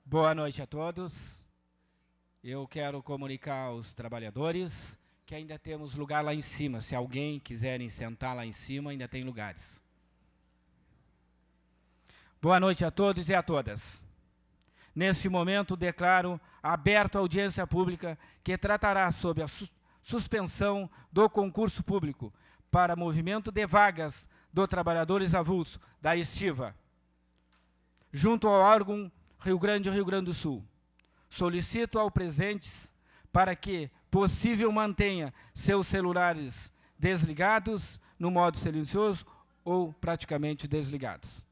Boa noite a todos. Eu quero comunicar aos trabalhadores que ainda temos lugar lá em cima. Se alguém quiserem sentar lá em cima, ainda tem lugares. Boa noite a todos e a todas. Neste momento, declaro aberta a audiência pública que tratará sobre a suspensão do concurso público para movimento de vagas do trabalhadores avulso da Estiva, junto ao órgão Rio Grande do Sul. Solicito ao presentes para que possível mantenha seus celulares desligados no modo silencioso ou praticamente desligados.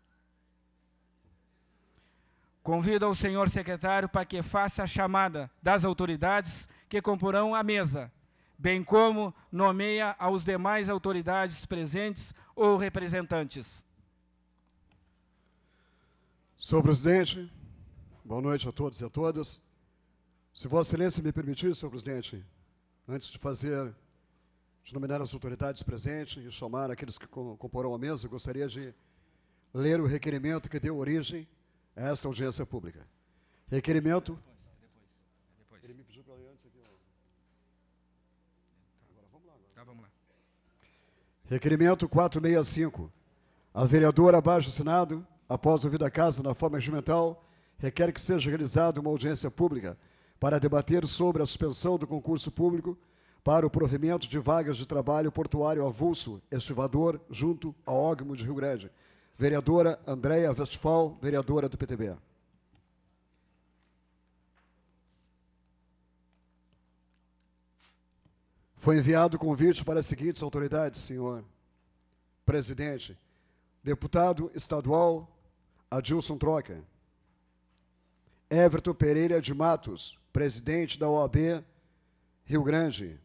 Convido ao senhor secretário para que faça a chamada das autoridades que comporão a mesa, bem como nomeia aos demais autoridades presentes ou representantes. Senhor presidente, boa noite a todos e a todas. Se Vossa Excelência me permitir, senhor presidente, antes de nominar as autoridades presentes e chamar aqueles que comporão a mesa, eu gostaria de ler o requerimento que deu origem a essa audiência pública. Requerimento... Depois. Ele me pediu para ler antes aqui. Agora vamos lá. Tá, vamos lá. Requerimento 465. A vereadora abaixo assinado, após ouvida a casa na forma regimental, requer que seja realizada uma audiência pública para debater sobre a suspensão do concurso público para o provimento de vagas de trabalho portuário avulso estivador junto ao Ógmo de Rio Grande. Vereadora Andréia Westphal, vereadora do PTB. Foi enviado o convite para as seguintes autoridades, senhor presidente. Deputado estadual Adilson Troca. Everton Pereira de Matos, presidente da OAB Rio Grande.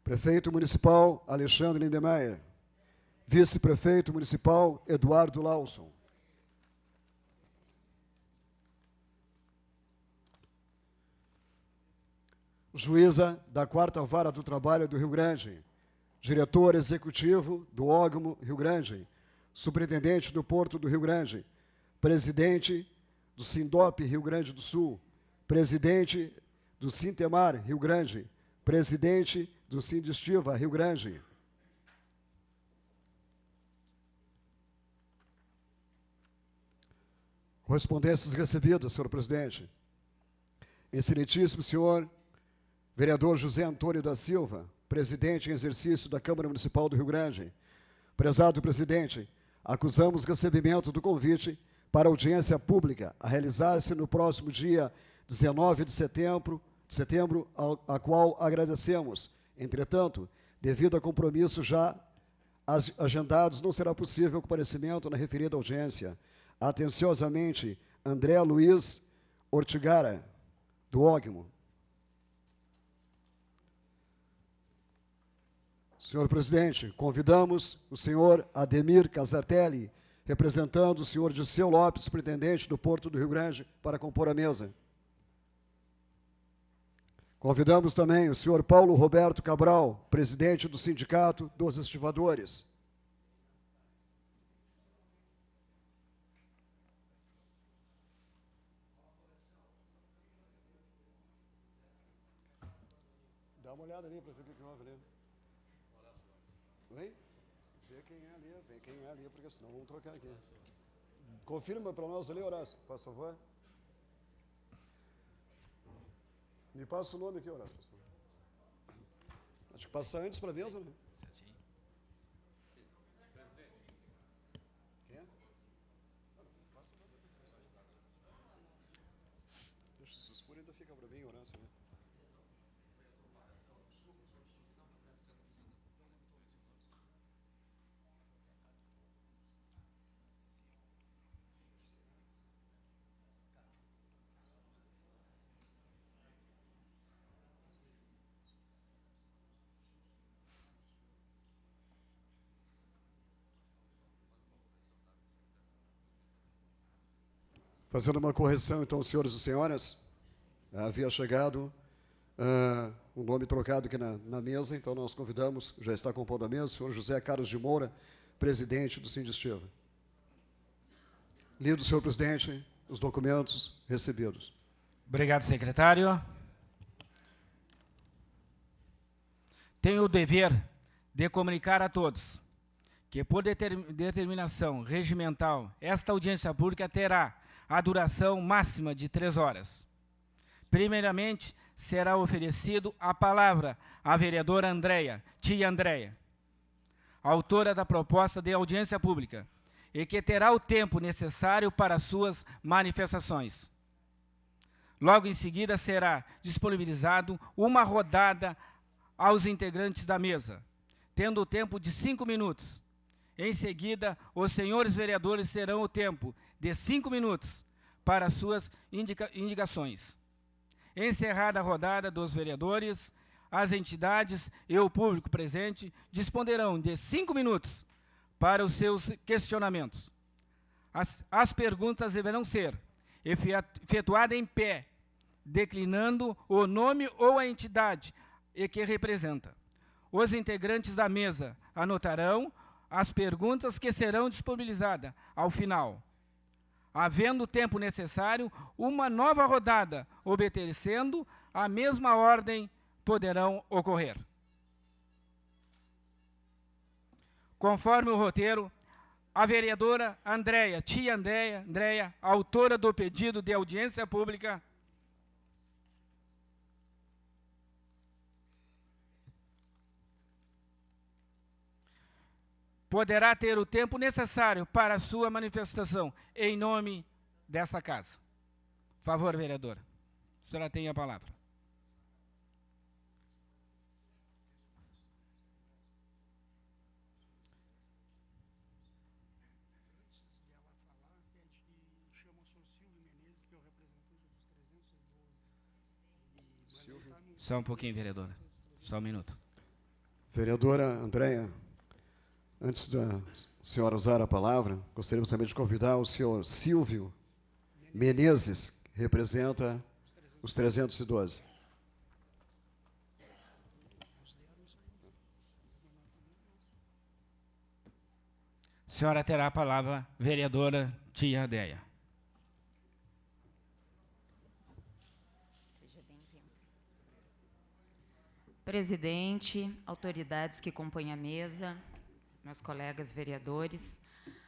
Prefeito Municipal Alexandre Lindemeyer. Vice-prefeito Municipal Eduardo Lawson. Juíza da 4ª Vara do Trabalho do Rio Grande. Diretor executivo do Ógmo Rio Grande. Superintendente do Porto do Rio Grande. Presidente do Sindop Rio Grande do Sul. Presidente do Sintemar Rio Grande. Presidente do Sindestiva Rio Grande. Correspondências recebidas, senhor presidente. Excelentíssimo senhor vereador José Antônio da Silva, presidente em exercício da Câmara Municipal do Rio Grande. Prezado presidente, acusamos recebimento do convite para audiência pública a realizar-se no próximo dia 19 de setembro, a qual agradecemos. Entretanto, devido a compromissos já agendados, não será possível o comparecimento na referida audiência. Atenciosamente, André Luiz Ortigara, do Ógmo. Senhor presidente, convidamos o senhor Ademir Casartelli, representando o senhor Disseu Lopes, superintendente do Porto do Rio Grande, para compor a mesa. Convidamos também o senhor Paulo Roberto Cabral, presidente do Sindicato dos Estivadores. Dá uma olhada ali para ver o que houve ali. Oi? Vê quem é ali, porque senão vamos trocar aqui. Confirma para nós ali, Horácio, faz favor. Me passa o nome aqui, Horácio. Acho que passa antes para a mesa, né? Quem é? Deixa esses furos, ainda fica para mim, Horácio. Né? Fazendo uma correção, então, senhores e senhoras, havia chegado um nome trocado aqui na mesa, então nós convidamos, já está compondo a mesa, o senhor José Carlos de Moura, presidente do Sindestiva. Lido, senhor presidente, os documentos recebidos. Obrigado, secretário. Tenho o dever de comunicar a todos que, por determinação regimental, esta audiência pública terá a duração máxima de 3 horas. Primeiramente, será oferecido a palavra à vereadora tia Andréia, autora da proposta de audiência pública, e que terá o tempo necessário para suas manifestações. Logo em seguida, será disponibilizado uma rodada aos integrantes da mesa, tendo o tempo de 5 minutos. Em seguida, os senhores vereadores terão o tempo de 5 minutos para suas indicações. Encerrada a rodada dos vereadores, as entidades e o público presente disporão de 5 minutos para os seus questionamentos. As perguntas deverão ser efetuadas em pé, declinando o nome ou a entidade que representa. Os integrantes da mesa anotarão as perguntas que serão disponibilizadas ao final. Havendo o tempo necessário, uma nova rodada, obedecendo a mesma ordem, poderão ocorrer. Conforme o roteiro, a vereadora tia Andréia, autora do pedido de audiência pública, poderá ter o tempo necessário para a sua manifestação em nome dessa casa. Por favor, vereadora, a senhora tem a palavra. Só um pouquinho, vereadora. Só um minuto. Vereadora Andréia, antes da senhora usar a palavra, gostaríamos também de convidar o senhor Silvio Menezes, que representa os 312. A senhora terá a palavra, vereadora tia Andréia. Presidente, autoridades que compõem a mesa, meus colegas vereadores,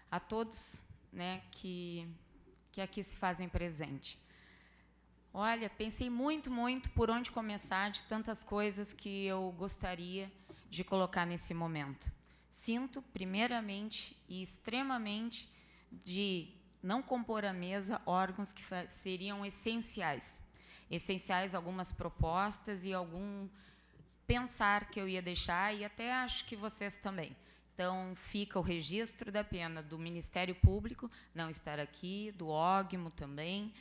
a todos, né, que aqui se fazem presente. Olha, pensei muito por onde começar, de tantas coisas que eu gostaria de colocar nesse momento. Sinto, primeiramente e extremamente, de não compor a mesa órgãos que seriam essenciais. Essenciais algumas propostas e algum pensar que eu ia deixar, e até acho que vocês também. Então, fica o registro da pena do Ministério Público não estar aqui, do OGMO também,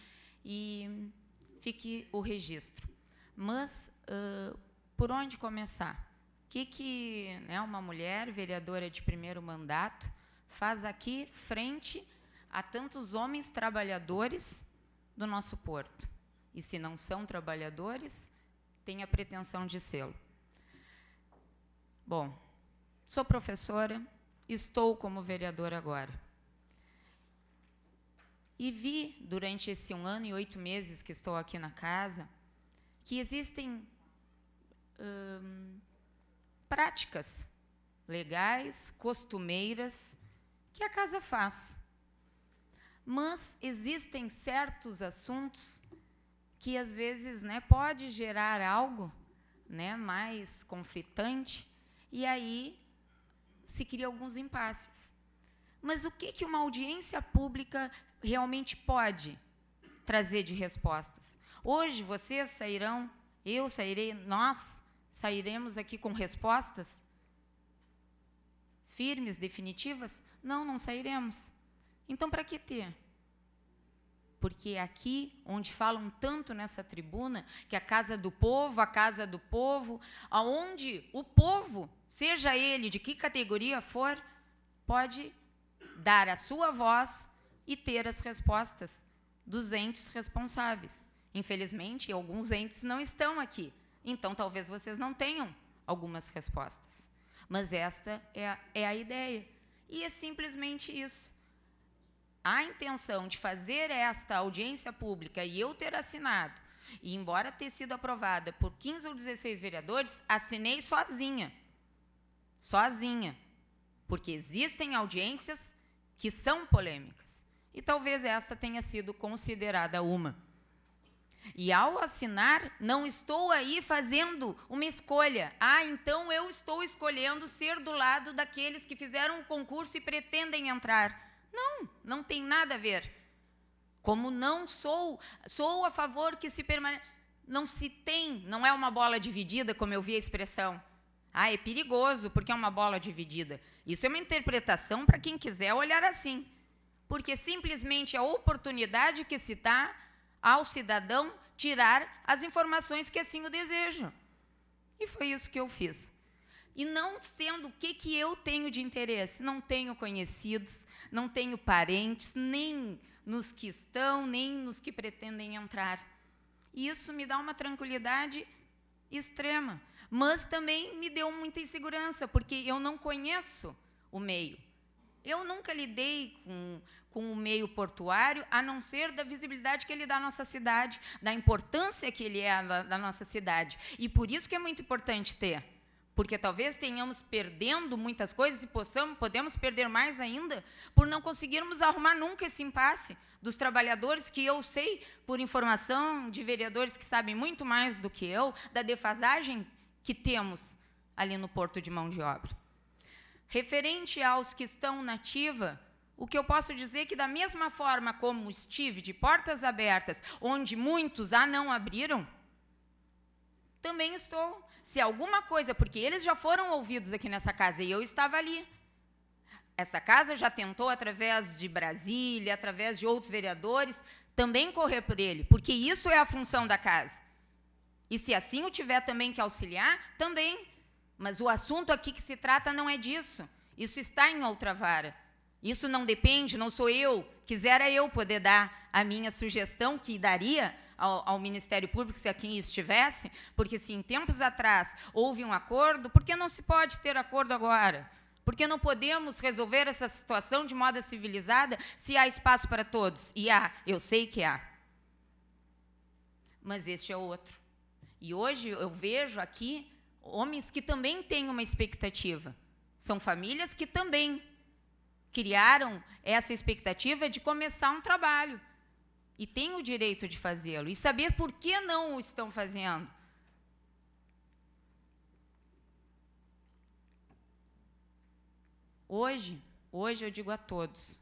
e fique o registro. Mas, por onde começar? O que né, uma mulher, vereadora de primeiro mandato, faz aqui frente a tantos homens trabalhadores do nosso porto? E se não são trabalhadores, tem a pretensão de sê-lo. Bom, sou professora, estou como vereadora agora. E vi, durante esse 1 ano e 8 meses que estou aqui na casa, que existem práticas legais, costumeiras, que a casa faz. Mas existem certos assuntos que, às vezes, né, pode gerar algo, né, mais conflitante, e aí se cria alguns impasses. Mas o que uma audiência pública realmente pode trazer de respostas? Hoje vocês sairão, eu sairei, nós sairemos aqui com respostas firmes, definitivas? Não sairemos. Então, para que ter? Porque aqui, onde falam tanto nessa tribuna, que a casa do povo, aonde o povo, seja ele de que categoria for, pode dar a sua voz e ter as respostas dos entes responsáveis. Infelizmente, alguns entes não estão aqui, Então, talvez vocês não tenham algumas respostas. Mas esta é a ideia. E é simplesmente isso. A intenção de fazer esta audiência pública e eu ter assinado, e embora ter sido aprovada por 15 ou 16 vereadores, assinei sozinha. Sozinha. Porque existem audiências que são polêmicas. E talvez esta tenha sido considerada uma. E ao assinar, não estou aí fazendo uma escolha. Então eu estou escolhendo ser do lado daqueles que fizeram o concurso e pretendem entrar. Não tem nada a ver. Como não sou a favor que se permaneça. Não é uma bola dividida, como eu vi a expressão. É perigoso porque é uma bola dividida. Isso é uma interpretação para quem quiser olhar assim. Porque simplesmente é a oportunidade que se dá ao cidadão tirar as informações que assim o desejam. E foi isso que eu fiz. E não sendo o que eu tenho de interesse. Não tenho conhecidos, não tenho parentes, nem nos que estão, nem nos que pretendem entrar. E isso me dá uma tranquilidade extrema. Mas também me deu muita insegurança, porque eu não conheço o meio. Eu nunca lidei com o meio portuário, a não ser da visibilidade que ele dá à nossa cidade, da importância que ele é da nossa cidade. E por isso que é muito importante ter. Porque talvez tenhamos perdendo muitas coisas e podemos perder mais ainda por não conseguirmos arrumar nunca esse impasse dos trabalhadores, que eu sei, por informação de vereadores que sabem muito mais do que eu, da defasagem que temos ali no Porto de Mão de Obra. Referente aos que estão na ativa, o que eu posso dizer é que, da mesma forma como estive de portas abertas, onde muitos não abriram, também estou. Se alguma coisa, porque eles já foram ouvidos aqui nessa casa e eu estava ali. Essa casa já tentou, através de Brasília, através de outros vereadores, também correr por ele, porque isso é a função da casa. E se assim o tiver também que auxiliar, também. Mas o assunto aqui que se trata não é disso. Isso está em outra vara. Isso não depende, não sou eu. Quisera eu poder dar a minha sugestão, que daria ao Ministério Público, se aqui estivesse, porque se em tempos atrás houve um acordo, por que não se pode ter acordo agora? Por que não podemos resolver essa situação de modo civilizada, se há espaço para todos? E há, eu sei que há. Mas este é outro. E hoje eu vejo aqui homens que também têm uma expectativa. São famílias que também criaram essa expectativa de começar um trabalho. E têm o direito de fazê-lo. E saber por que não o estão fazendo. Hoje eu digo a todos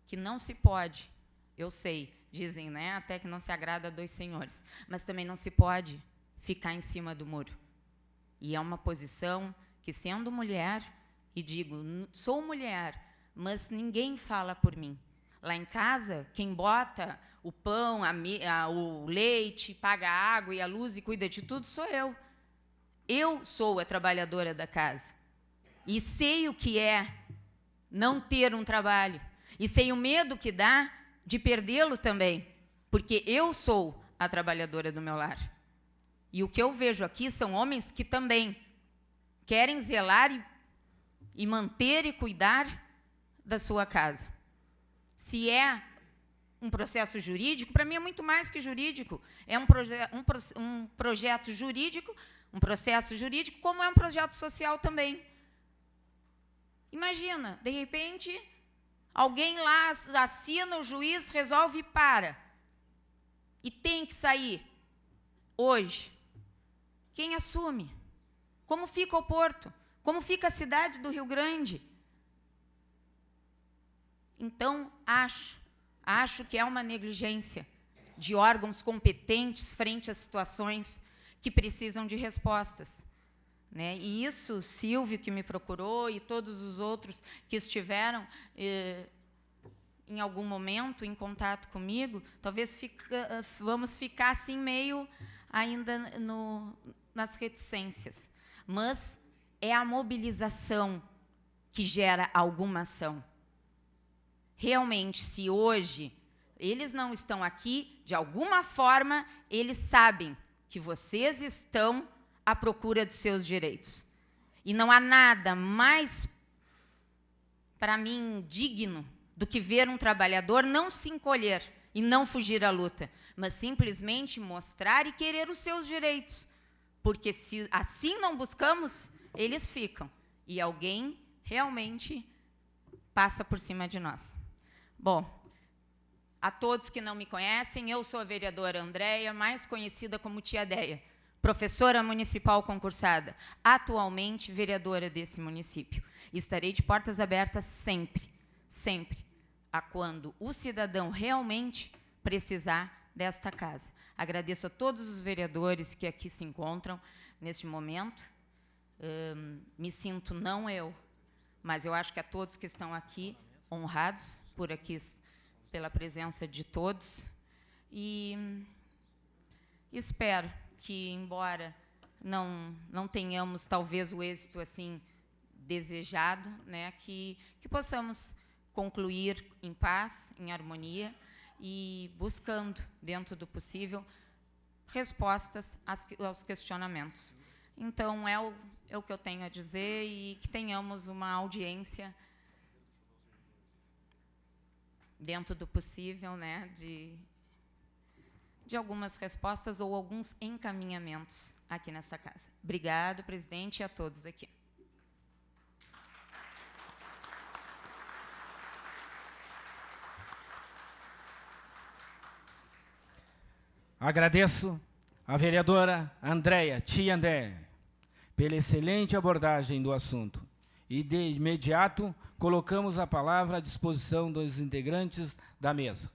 que não se pode, eu sei, dizem, né, até que não se agrada a dois senhores, mas também não se pode ficar em cima do muro. E é uma posição que, sendo mulher, e digo, sou mulher, mas ninguém fala por mim. Lá em casa, quem bota o pão, o leite, paga a água e a luz e cuida de tudo sou eu. Eu sou a trabalhadora da casa. E sei o que é não ter um trabalho. E sei o medo que dá de perdê-lo também. Porque eu sou a trabalhadora do meu lar. E o que eu vejo aqui são homens que também querem zelar e manter e cuidar da sua casa. Se é um processo jurídico, para mim é muito mais que jurídico. É um projeto jurídico, um processo jurídico, como é um projeto social também. Imagina, de repente, alguém lá assina, o juiz resolve e para. E tem que sair hoje. Quem assume? Como fica o Porto? Como fica a cidade do Rio Grande? Então, acho que é uma negligência de órgãos competentes frente a situações que precisam de respostas. Né? E isso, Silvio, que me procurou, e todos os outros que estiveram em algum momento em contato comigo, talvez vamos ficar assim meio ainda nas reticências. Mas é a mobilização que gera alguma ação. Realmente, se hoje eles não estão aqui, de alguma forma, eles sabem que vocês estão à procura dos seus direitos. E não há nada mais, para mim, digno do que ver um trabalhador não se encolher e não fugir à luta, mas simplesmente mostrar e querer os seus direitos. Porque se assim não buscamos, eles ficam. E alguém realmente passa por cima de nós. Bom, a todos que não me conhecem, eu sou a vereadora Andréia, mais conhecida como Tia Deia, professora municipal concursada, atualmente vereadora desse município. Estarei de portas abertas sempre, sempre, a quando o cidadão realmente precisar desta casa. Agradeço a todos os vereadores que aqui se encontram neste momento. Me sinto, não eu, mas eu acho que a todos que estão aqui, honrados por aqui, pela presença de todos. E espero que, embora não tenhamos, talvez, o êxito assim desejado, né, que possamos concluir em paz, em harmonia, e buscando, dentro do possível, respostas aos questionamentos. Então, é o que eu tenho a dizer, e que tenhamos uma audiência dentro do possível, né, de algumas respostas ou alguns encaminhamentos aqui nesta casa. Obrigado, presidente, e a todos aqui. Agradeço à vereadora Andréia, Tia Andréia, pela excelente abordagem do assunto. E, de imediato, colocamos a palavra à disposição dos integrantes da mesa.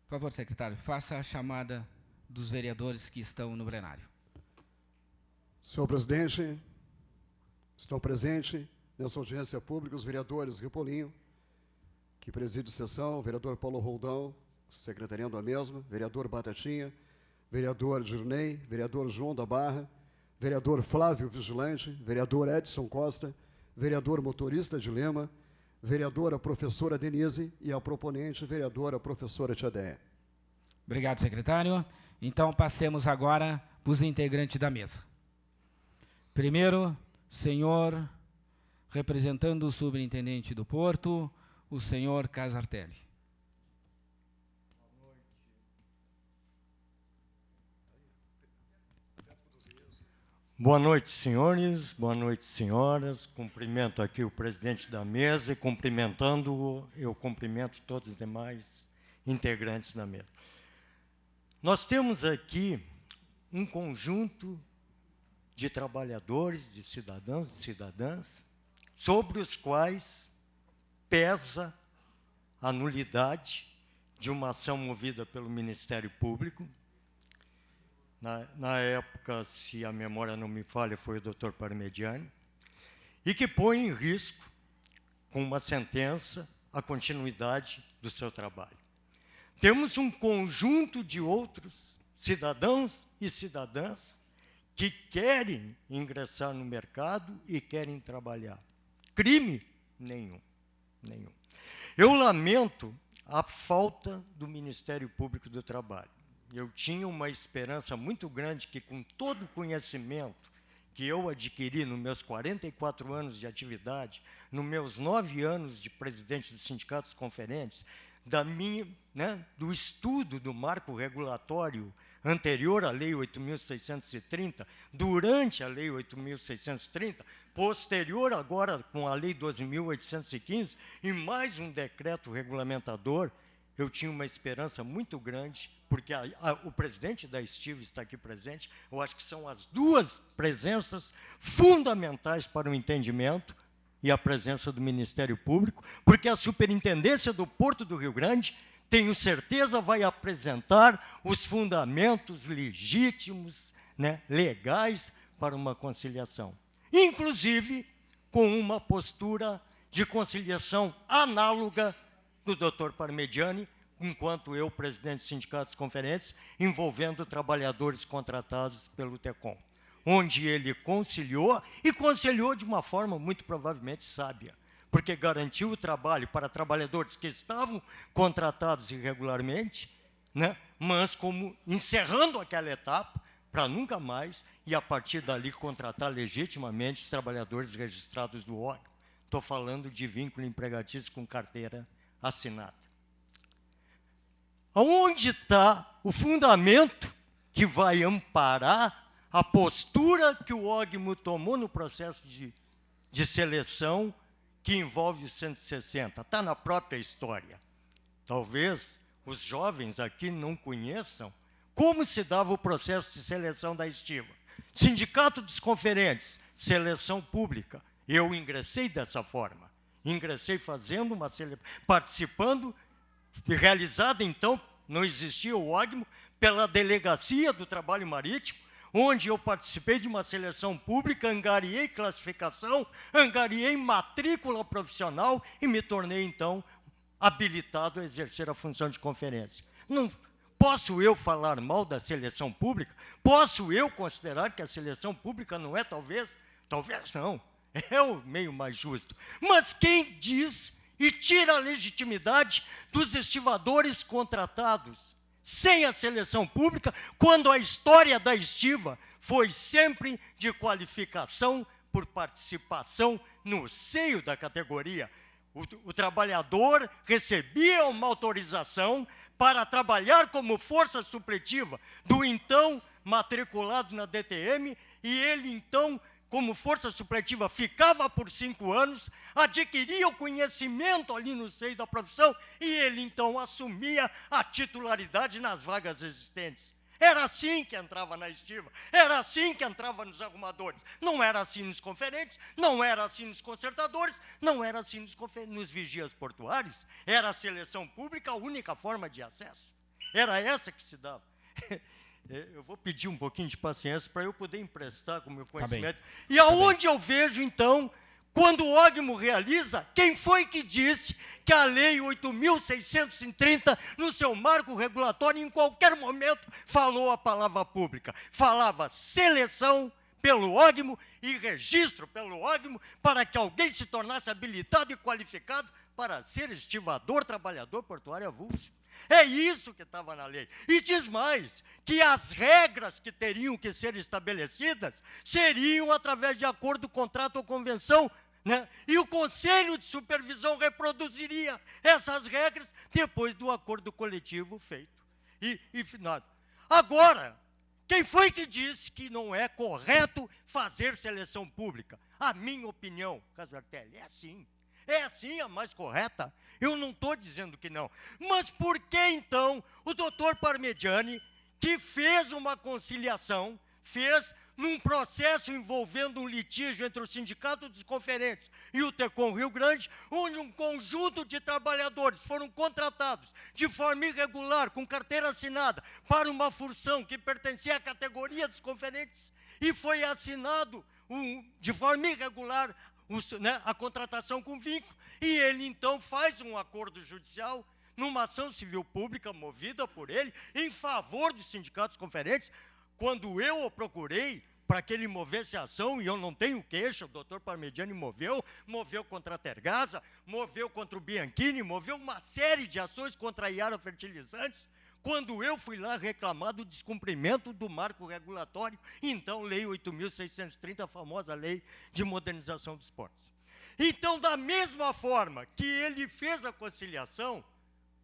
Por favor, secretário, faça a chamada dos vereadores que estão no plenário. Senhor presidente, estão presentes nessa audiência pública os vereadores Ripolinho, que preside a sessão, vereador Paulo Roldão, secretariando a mesma, vereador Batatinha, vereador Dirnei, vereador João da Barra, vereador Flávio Vigilante, vereador Edson Costa, vereador motorista de Lema, vereadora professora Denise e a proponente, vereadora professora Tia Deia. Obrigado, secretário. Então, passemos agora para os integrantes da mesa. Primeiro, senhor, representando o superintendente do Porto, o senhor Casartelli. Boa noite, senhores, boa noite, senhoras. Cumprimento aqui o presidente da mesa e, cumprimentando-o, eu cumprimento todos os demais integrantes da mesa. Nós temos aqui um conjunto de trabalhadores, de cidadãos e cidadãs, sobre os quais pesa a nulidade de uma ação movida pelo Ministério Público. Na época, se a memória não me falha, foi o Dr. Parmediani, e que põe em risco, com uma sentença, a continuidade do seu trabalho. Temos um conjunto de outros cidadãos e cidadãs que querem ingressar no mercado e querem trabalhar. Crime? Nenhum. Nenhum. Eu lamento a falta do Ministério Público do Trabalho. Eu tinha uma esperança muito grande que, com todo o conhecimento que eu adquiri nos meus 44 anos de atividade, nos meus 9 anos de presidente dos sindicatos conferentes, do estudo do marco regulatório anterior à Lei 8.630, durante a Lei 8.630, posterior agora com a Lei 12.815 e mais um decreto regulamentador, eu tinha uma esperança muito grande, porque o presidente da Estiva está aqui presente, eu acho que são as duas presenças fundamentais para o entendimento e a presença do Ministério Público, porque a Superintendência do Porto do Rio Grande, tenho certeza, vai apresentar os fundamentos legítimos, legais, para uma conciliação. Inclusive, com uma postura de conciliação análoga do Dr. Parmediani, enquanto eu, presidente dos sindicatos conferentes, envolvendo trabalhadores contratados pelo TECOM, onde ele conciliou, e conciliou de uma forma muito provavelmente sábia, porque garantiu o trabalho para trabalhadores que estavam contratados irregularmente, mas como encerrando aquela etapa, para nunca mais, e a partir dali contratar legitimamente os trabalhadores registrados do órgão. Estou falando de vínculo empregatício com carteira assinada. Onde está o fundamento que vai amparar a postura que o OGMO tomou no processo de seleção que envolve os 160? Está na própria história. Talvez os jovens aqui não conheçam como se dava o processo de seleção da estiva. Sindicato dos Conferentes, seleção pública. Eu ingressei dessa forma. Ingressei fazendo uma seleção, participando, realizada então, não existia o OGMO, pela Delegacia do Trabalho Marítimo, onde eu participei de uma seleção pública, angariei classificação, angariei matrícula profissional e me tornei, então, habilitado a exercer a função de conferência. Não posso eu falar mal da seleção pública? Posso eu considerar que a seleção pública não é, talvez? Talvez não. É o meio mais justo. Mas quem diz e tira a legitimidade dos estivadores contratados sem a seleção pública, quando a história da estiva foi sempre de qualificação por participação no seio da categoria? O trabalhador recebia uma autorização para trabalhar como força supletiva do então matriculado na DTM, e ele, então, como força supletiva, ficava por 5 anos, adquiria o conhecimento ali no seio da profissão, e ele, então, assumia a titularidade nas vagas existentes. Era assim que entrava na estiva, era assim que entrava nos arrumadores. Não era assim nos conferentes, não era assim nos concertadores, não era assim nos vigias portuários. Era a seleção pública a única forma de acesso. Era essa que se dava. Eu vou pedir um pouquinho de paciência para eu poder emprestar com o meu conhecimento. E aonde eu vejo, então, quando o OGMO realiza, quem foi que disse que a Lei 8.630, no seu marco regulatório, em qualquer momento, falou a palavra pública? Falava seleção pelo OGMO e registro pelo OGMO para que alguém se tornasse habilitado e qualificado para ser estivador, trabalhador portuário avulso. É isso que estava na lei. E diz mais, que as regras que teriam que ser estabelecidas seriam através de acordo, contrato ou convenção, né? E o Conselho de Supervisão reproduziria essas regras depois do acordo coletivo feito e finado. Agora, quem foi que disse que não é correto fazer seleção pública? A minha opinião, Caso Artelli, é assim a mais correta. Eu não estou dizendo que não. Mas por que, então, o doutor Parmegiani, que fez uma conciliação, fez num processo envolvendo um litígio entre o Sindicato dos Conferentes e o TECOM Rio Grande, onde um conjunto de trabalhadores foram contratados de forma irregular, com carteira assinada, para uma função que pertencia à categoria dos conferentes, e foi assinado de forma irregular a contratação com vínculo, e ele, então, faz um acordo judicial numa ação civil pública movida por ele em favor dos sindicatos conferentes. Quando eu o procurei para que ele movesse a ação, e eu não tenho queixa, o doutor Parmegiani moveu contra a Tergasa, moveu contra o Bianchini, moveu uma série de ações contra a Iara Fertilizantes, quando eu fui lá reclamar do descumprimento do marco regulatório, então, Lei 8.630, a famosa Lei de Modernização dos Portos. Então, da mesma forma que ele fez a conciliação,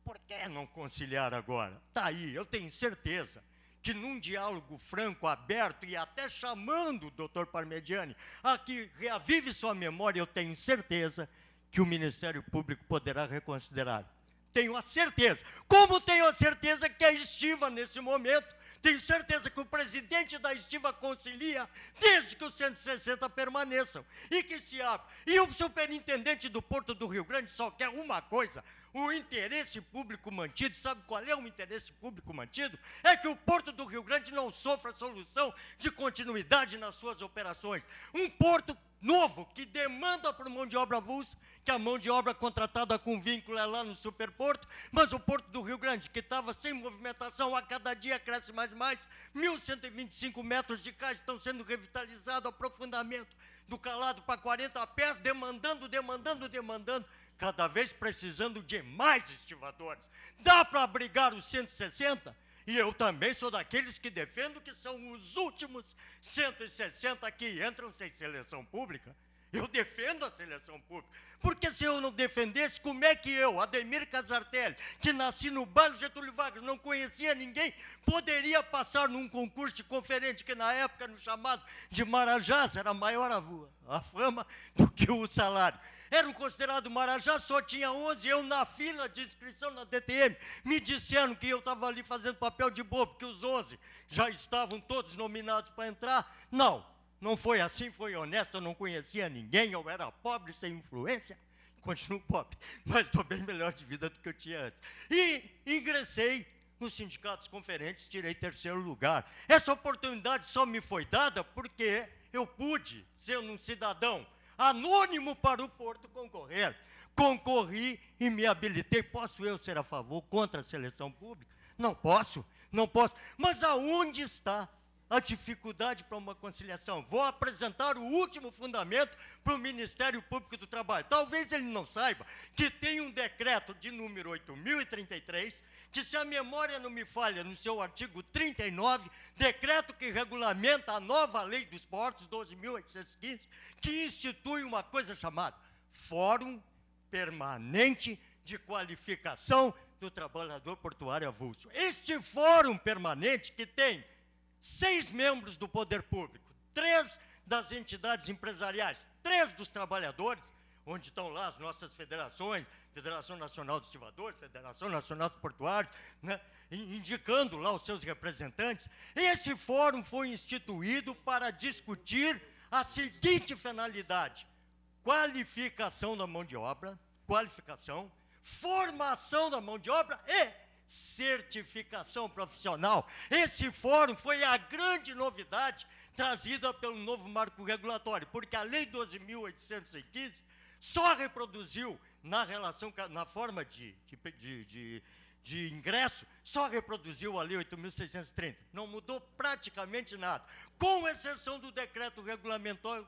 por que não conciliar agora? Está aí, eu tenho certeza que num diálogo franco, aberto, e até chamando o doutor Parmegiani a que reavive sua memória, eu tenho certeza que o Ministério Público poderá reconsiderar. Tenho a certeza. Como tenho a certeza que a estiva, nesse momento, tenho certeza que o presidente da estiva concilia desde que os 160 permaneçam e que se abra. E o superintendente do Porto do Rio Grande só quer uma coisa: o interesse público mantido. Sabe qual é o interesse público mantido? É que o Porto do Rio Grande não sofra solução de continuidade nas suas operações. Um porto novo, que demanda por mão de obra avulsa, que a mão de obra contratada com vínculo é lá no Superporto, mas o Porto do Rio Grande, que estava sem movimentação, a cada dia cresce mais, 1.125 metros de cais estão sendo revitalizados, aprofundamento do calado para 40 pés, demandando, cada vez precisando de mais estivadores. Dá para abrigar os 160? E eu também sou daqueles que defendo que são os últimos 160 que entram sem seleção pública. Eu defendo a seleção pública, porque se eu não defendesse, como é que eu, Ademir Casartelli, que nasci no bairro Getúlio Vargas, não conhecia ninguém, poderia passar num concurso de conferente, que na época, no chamado de Marajás, era maior a fama do que o salário. Era considerado Marajás, só tinha 11, eu na fila de inscrição na DTM, me disseram que eu estava ali fazendo papel de bobo, que os 11 já estavam todos nominados para entrar. Não foi assim, foi honesto, eu não conhecia ninguém, eu era pobre, sem influência, continuo pobre, mas estou bem melhor de vida do que eu tinha antes. E ingressei nos sindicatos conferentes, tirei 3º lugar. Essa oportunidade só me foi dada porque eu pude ser um cidadão anônimo para o Porto concorrer. Concorri e me habilitei. Posso eu ser a favor, contra a seleção pública? Não posso. Mas aonde está a dificuldade para uma conciliação? Vou apresentar o último fundamento para o Ministério Público do Trabalho. Talvez ele não saiba que tem um decreto de número 8.033, que, se a memória não me falha, no seu artigo 39, decreto que regulamenta a nova lei dos portos, 12.815, que institui uma coisa chamada Fórum Permanente de Qualificação do Trabalhador Portuário Avulso. Este fórum permanente, que tem 6 membros do poder público, 3 das entidades empresariais, 3 dos trabalhadores, onde estão lá as nossas federações, Federação Nacional dos Estivadores, Federação Nacional dos Portuários, né, indicando lá os seus representantes. Esse fórum foi instituído para discutir a seguinte finalidade: qualificação da mão de obra, formação da mão de obra e certificação profissional. Esse fórum foi a grande novidade trazida pelo novo marco regulatório, porque a Lei 12.815 só reproduziu na forma de ingresso, só reproduziu a Lei 8.630. Não mudou praticamente nada, com exceção do decreto regulamentador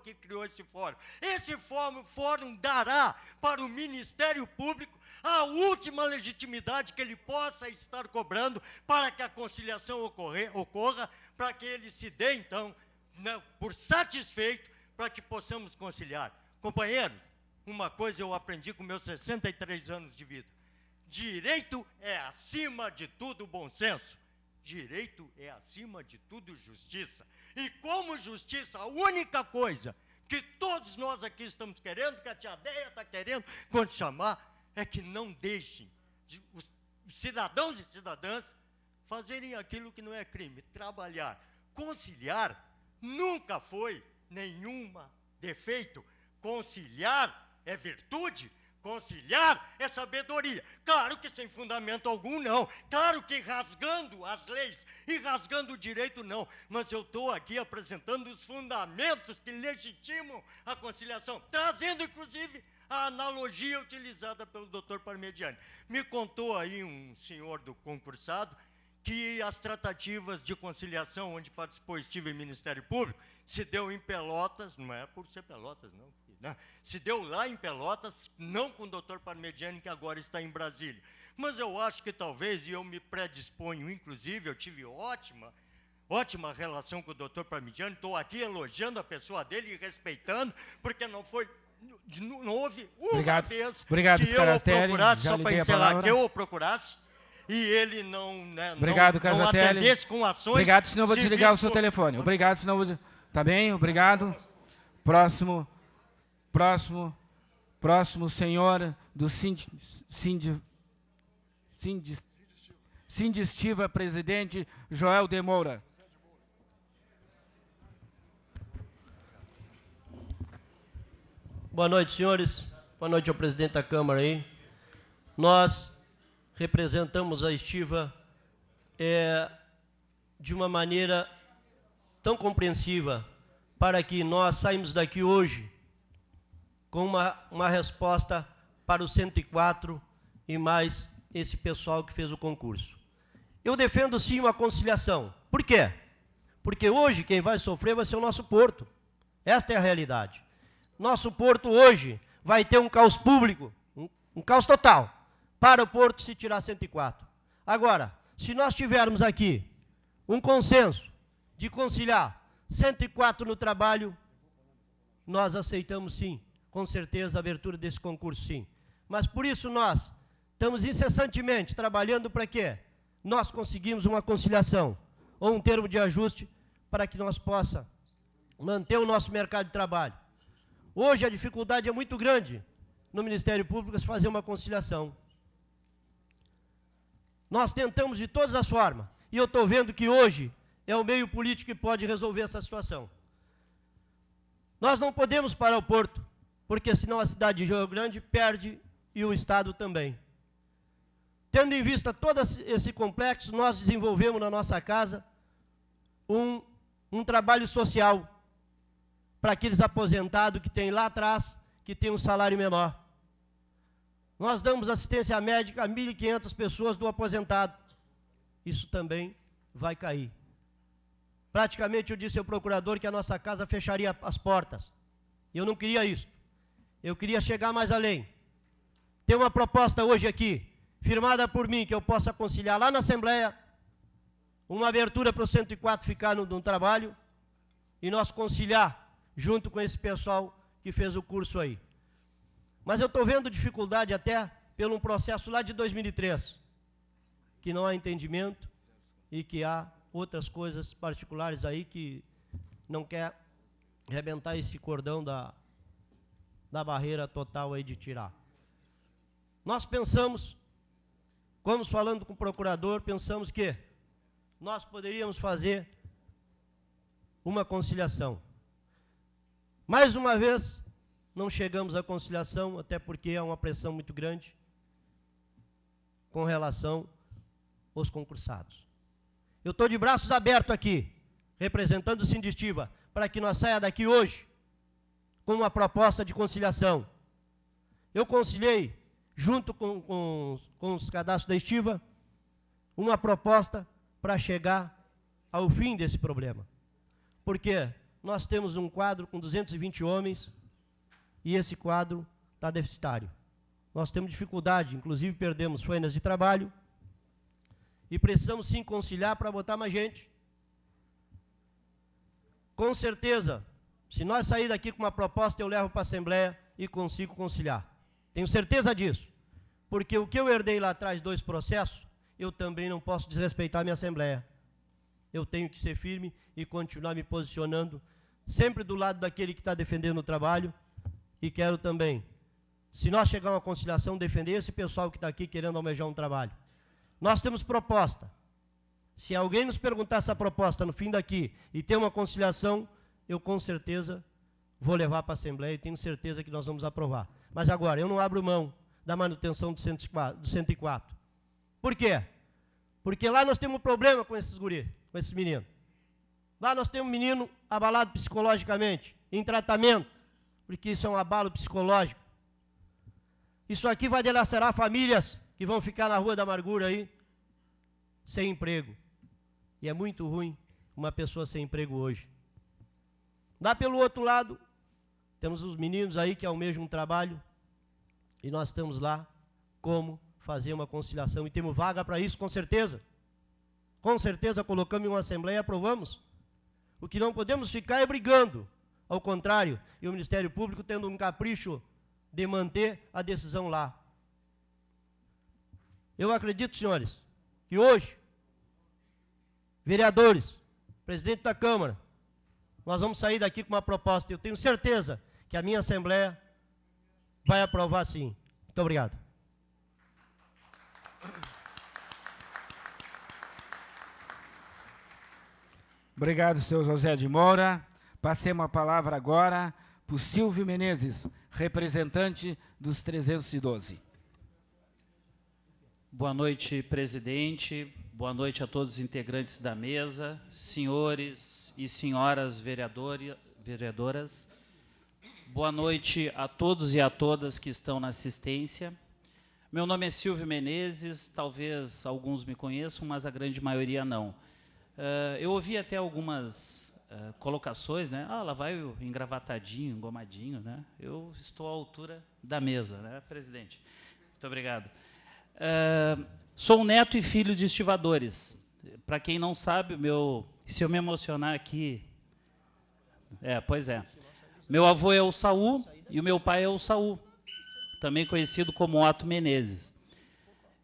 que criou esse fórum. Esse fórum dará para o Ministério Público a última legitimidade que ele possa estar cobrando para que a conciliação ocorra, para que ele se dê, então, né, por satisfeito, para que possamos conciliar. Companheiros, uma coisa eu aprendi com meus 63 anos de vida: direito é, acima de tudo, bom senso. Direito é, acima de tudo, justiça. E como justiça, a única coisa que todos nós aqui estamos querendo, que a tia Deia está querendo, quando chamar, é que não deixem os cidadãos e cidadãs fazerem aquilo que não é crime, trabalhar. Conciliar nunca foi nenhum defeito. Conciliar é virtude. Conciliar é sabedoria. Claro que sem fundamento algum, não. Claro que rasgando as leis e rasgando o direito, não. Mas eu estou aqui apresentando os fundamentos que legitimam a conciliação, trazendo, inclusive, a analogia utilizada pelo doutor Parmegiani. Me contou aí um senhor do concursado que as tratativas de conciliação, onde participou, estive em Ministério Público, se deu em Pelotas, não é por ser Pelotas, não, né? Se deu lá em Pelotas, não com o doutor Parmegiani, que agora está em Brasília. Mas eu acho que talvez, e eu me predisponho, inclusive, eu tive ótima relação com o doutor Parmegiani, estou aqui elogiando a pessoa dele e respeitando, porque não houve uma vez que eu o procurasse, só para encerrar, que eu o procurasse, e ele não atendesse com ações. Obrigado, senão eu vou desligar o seu telefone. Obrigado, senão eu vou... Tá bem? Obrigado. Próximo, senhor do Sindestiva, presidente Joel de Moura. Boa noite, senhores. Boa noite ao presidente da Câmara aí. Nós representamos a Estiva de uma maneira tão compreensiva para que nós saímos daqui hoje com uma resposta para os 104 e mais esse pessoal que fez o concurso. Eu defendo sim uma conciliação. Por quê? Porque hoje quem vai sofrer vai ser o nosso porto. Esta é a realidade. Nosso porto hoje vai ter um caos público, um caos total, para o porto se tirar 104. Agora, Se nós tivermos aqui um consenso de conciliar 104 no trabalho, nós aceitamos sim, com certeza, a abertura desse concurso sim. Mas por isso nós estamos incessantemente trabalhando para quê? Nós conseguimos uma conciliação ou um termo de ajuste para que nós possamos manter o nosso mercado de trabalho. Hoje a dificuldade é muito grande no Ministério Público se fazer uma conciliação. Nós tentamos de todas as formas, e eu estou vendo que hoje é o meio político que pode resolver essa situação. Nós não podemos parar o porto, porque senão a cidade de Rio Grande perde e o Estado também. Tendo em vista todo esse complexo, nós desenvolvemos na nossa casa um trabalho social para aqueles aposentados que têm lá atrás, que têm um salário menor. Nós damos assistência médica a 1.500 pessoas do aposentado. Isso também vai cair. Praticamente eu disse ao procurador que a nossa casa fecharia as portas. Eu não queria isso. Eu queria chegar mais além. Tem uma proposta hoje aqui, firmada por mim, que eu possa conciliar lá na Assembleia, uma abertura para o 104 ficar no trabalho, e nós conciliar junto com esse pessoal que fez o curso aí. Mas eu estou vendo dificuldade até pelo um processo lá de 2003, que não há entendimento e que há outras coisas particulares aí que não quer arrebentar esse cordão da barreira total aí de tirar. Nós pensamos, vamos falando com o procurador, pensamos que nós poderíamos fazer uma conciliação. Mais uma vez, não chegamos à conciliação, até porque há uma pressão muito grande com relação aos concursados. Eu estou de braços abertos aqui, representando o Sindestiva, para que nós saia daqui hoje com uma proposta de conciliação. Eu conciliei, junto com os cadastros da estiva, uma proposta para chegar ao fim desse problema. Porque nós temos um quadro com 220 homens e esse quadro está deficitário. Nós temos dificuldade, inclusive perdemos folhas de trabalho e precisamos sim conciliar para botar mais gente. Com certeza, se nós sair daqui com uma proposta, eu levo para a Assembleia e consigo conciliar. Tenho certeza disso. Porque o que eu herdei lá atrás, 2 processos, eu também não posso desrespeitar a minha Assembleia. Eu tenho que ser firme e continuar me posicionando sempre do lado daquele que está defendendo o trabalho. E quero também, se nós chegar a uma conciliação, defender esse pessoal que está aqui querendo almejar um trabalho. Nós temos proposta. Se alguém nos perguntar essa proposta no fim daqui e ter uma conciliação, eu com certeza vou levar para a Assembleia e tenho certeza que nós vamos aprovar. Mas agora, eu não abro mão da manutenção do 104. Por quê? Porque lá nós temos um problema com esses guris, com esses meninos. Lá nós temos um menino abalado psicologicamente, em tratamento, porque isso é um abalo psicológico. Isso aqui vai dilacerar famílias que vão ficar na Rua da Amargura aí, sem emprego. E é muito ruim uma pessoa sem emprego hoje. Lá pelo outro lado, temos os meninos aí que almejam um trabalho, e nós estamos lá como fazer uma conciliação, e temos vaga para isso, com certeza. Com certeza colocamos em uma Assembleia e aprovamos. O que não podemos ficar é brigando. Ao contrário, e o Ministério Público tendo um capricho de manter a decisão lá. Eu acredito, senhores, que hoje, vereadores, presidente da Câmara, nós vamos sair daqui com uma proposta. Eu tenho certeza que a minha Assembleia vai aprovar sim. Muito obrigado. Obrigado, senhor José de Moura. Passemos a palavra agora para o Silvio Menezes, representante dos 312. Boa noite, presidente. Boa noite a todos os integrantes da mesa, senhores e senhoras vereadoras. Boa noite a todos e a todas que estão na assistência. Meu nome é Silvio Menezes, talvez alguns me conheçam, mas a grande maioria não. Eu ouvi até algumas colocações, né? Ah, lá vai o engravatadinho, engomadinho, né? Eu estou à altura da mesa, né, presidente? Muito obrigado. Sou neto e filho de estivadores. Para quem não sabe, se eu me emocionar aqui... pois é. Meu avô é o Saul e o meu pai é o Saul, também conhecido como Otto Menezes.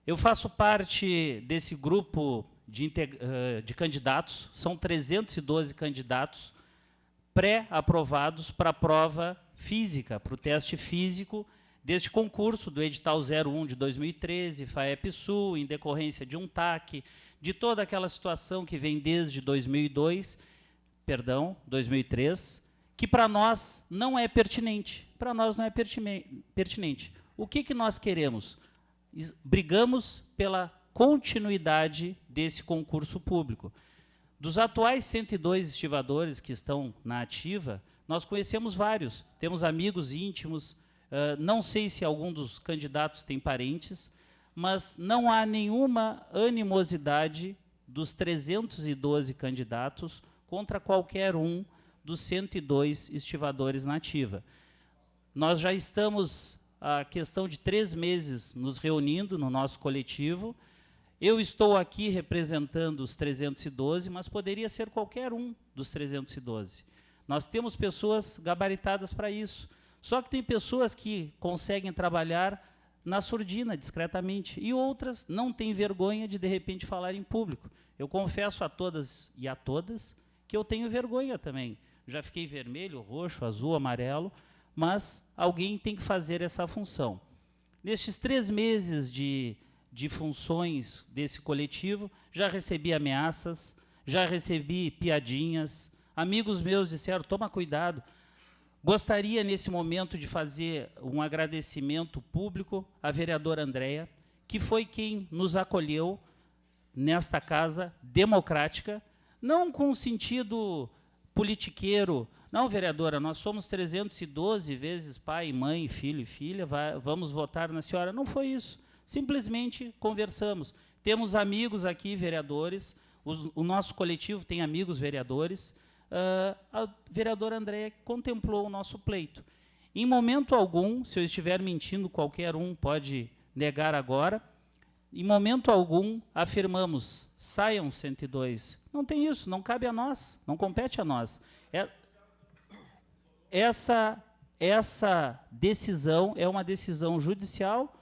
Eu faço parte desse grupo de candidatos, são 312 candidatos pré-aprovados para a prova física, para o teste físico deste concurso do edital 01 de 2013, FAEP-Sul, em decorrência de um TAC, de toda aquela situação que vem desde 2003, que para nós não é pertinente. Para nós não é pertinente. O que nós queremos? Brigamos pela continuidade desse concurso público. Dos atuais 102 estivadores que estão na ativa, nós conhecemos vários, temos amigos íntimos, não sei se algum dos candidatos tem parentes, mas não há nenhuma animosidade dos 312 candidatos contra qualquer um dos 102 estivadores na ativa. Nós já estamos, há questão de 3 meses, nos reunindo no nosso coletivo. Eu estou aqui representando os 312, mas poderia ser qualquer um dos 312. Nós temos pessoas gabaritadas para isso. Só que tem pessoas que conseguem trabalhar na surdina, discretamente, e outras não têm vergonha de repente, falar em público. Eu confesso a todas e a todas que eu tenho vergonha também. Já fiquei vermelho, roxo, azul, amarelo, mas alguém tem que fazer essa função. Nestes 3 meses de funções desse coletivo, já recebi ameaças, já recebi piadinhas, amigos meus disseram, toma cuidado. Gostaria, nesse momento, de fazer um agradecimento público à vereadora Andréia, que foi quem nos acolheu nesta casa democrática, não com sentido politiqueiro. Não, vereadora, nós somos 312 vezes pai, mãe, filho e filha, vamos votar na senhora. Não foi isso. Simplesmente conversamos. Temos amigos aqui, vereadores, o nosso coletivo tem amigos vereadores. A vereadora Andréia contemplou o nosso pleito. Em momento algum, se eu estiver mentindo, qualquer um pode negar agora, em momento algum afirmamos, saiam 102. Não tem isso, não cabe a nós, não compete a nós. Essa decisão é uma decisão judicial,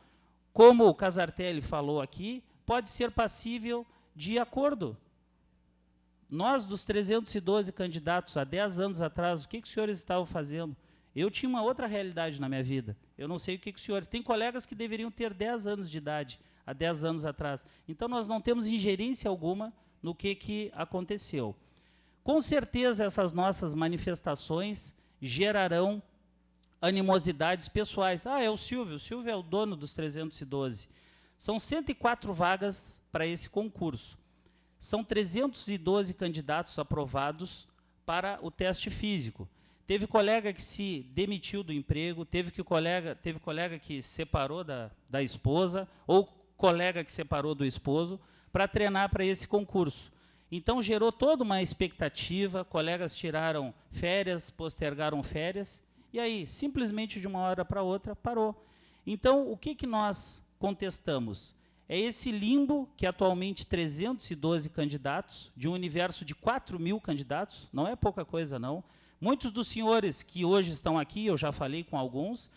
como o Casartelli falou aqui, pode ser passível de acordo. Nós, dos 312 candidatos, há 10 anos atrás, o que os senhores estavam fazendo? Eu tinha uma outra realidade na minha vida. Eu não sei o que os senhores... Tem colegas que deveriam ter 10 anos de idade, há 10 anos atrás. Então, nós não temos ingerência alguma no que aconteceu. Com certeza, essas nossas manifestações gerarão animosidades pessoais. É o Silvio é o dono dos 312. São 104 vagas para esse concurso. São 312 candidatos aprovados para o teste físico. Teve colega que se demitiu do emprego, teve colega que se separou da esposa, ou colega que separou do esposo, para treinar para esse concurso. Então, gerou toda uma expectativa, colegas tiraram férias, postergaram férias, e aí, simplesmente de uma hora para outra, parou. Então, o que nós contestamos? É esse limbo que atualmente 312 candidatos, de um universo de 4.000 candidatos, não é pouca coisa, não. Muitos dos senhores que hoje estão aqui, eu já falei com alguns,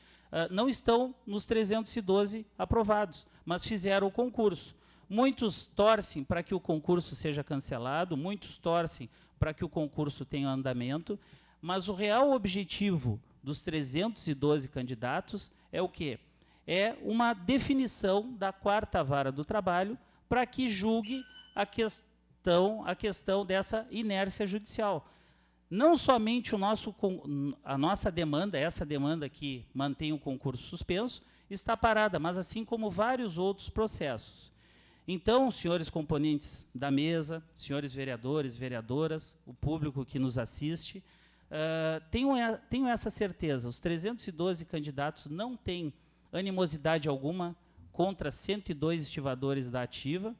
não estão nos 312 aprovados, mas fizeram o concurso. Muitos torcem para que o concurso seja cancelado, muitos torcem para que o concurso tenha andamento, mas o real objetivo dos 312 candidatos é o quê? É uma definição da 4ª Vara do Trabalho para que julgue a questão dessa inércia judicial. Não somente a nossa demanda, essa demanda que mantém o concurso suspenso, está parada, mas assim como vários outros processos. Então, senhores componentes da mesa, senhores vereadores, vereadoras, o público que nos assiste, tenham essa certeza, os 312 candidatos não têm animosidade alguma contra 102 estivadores da ativa.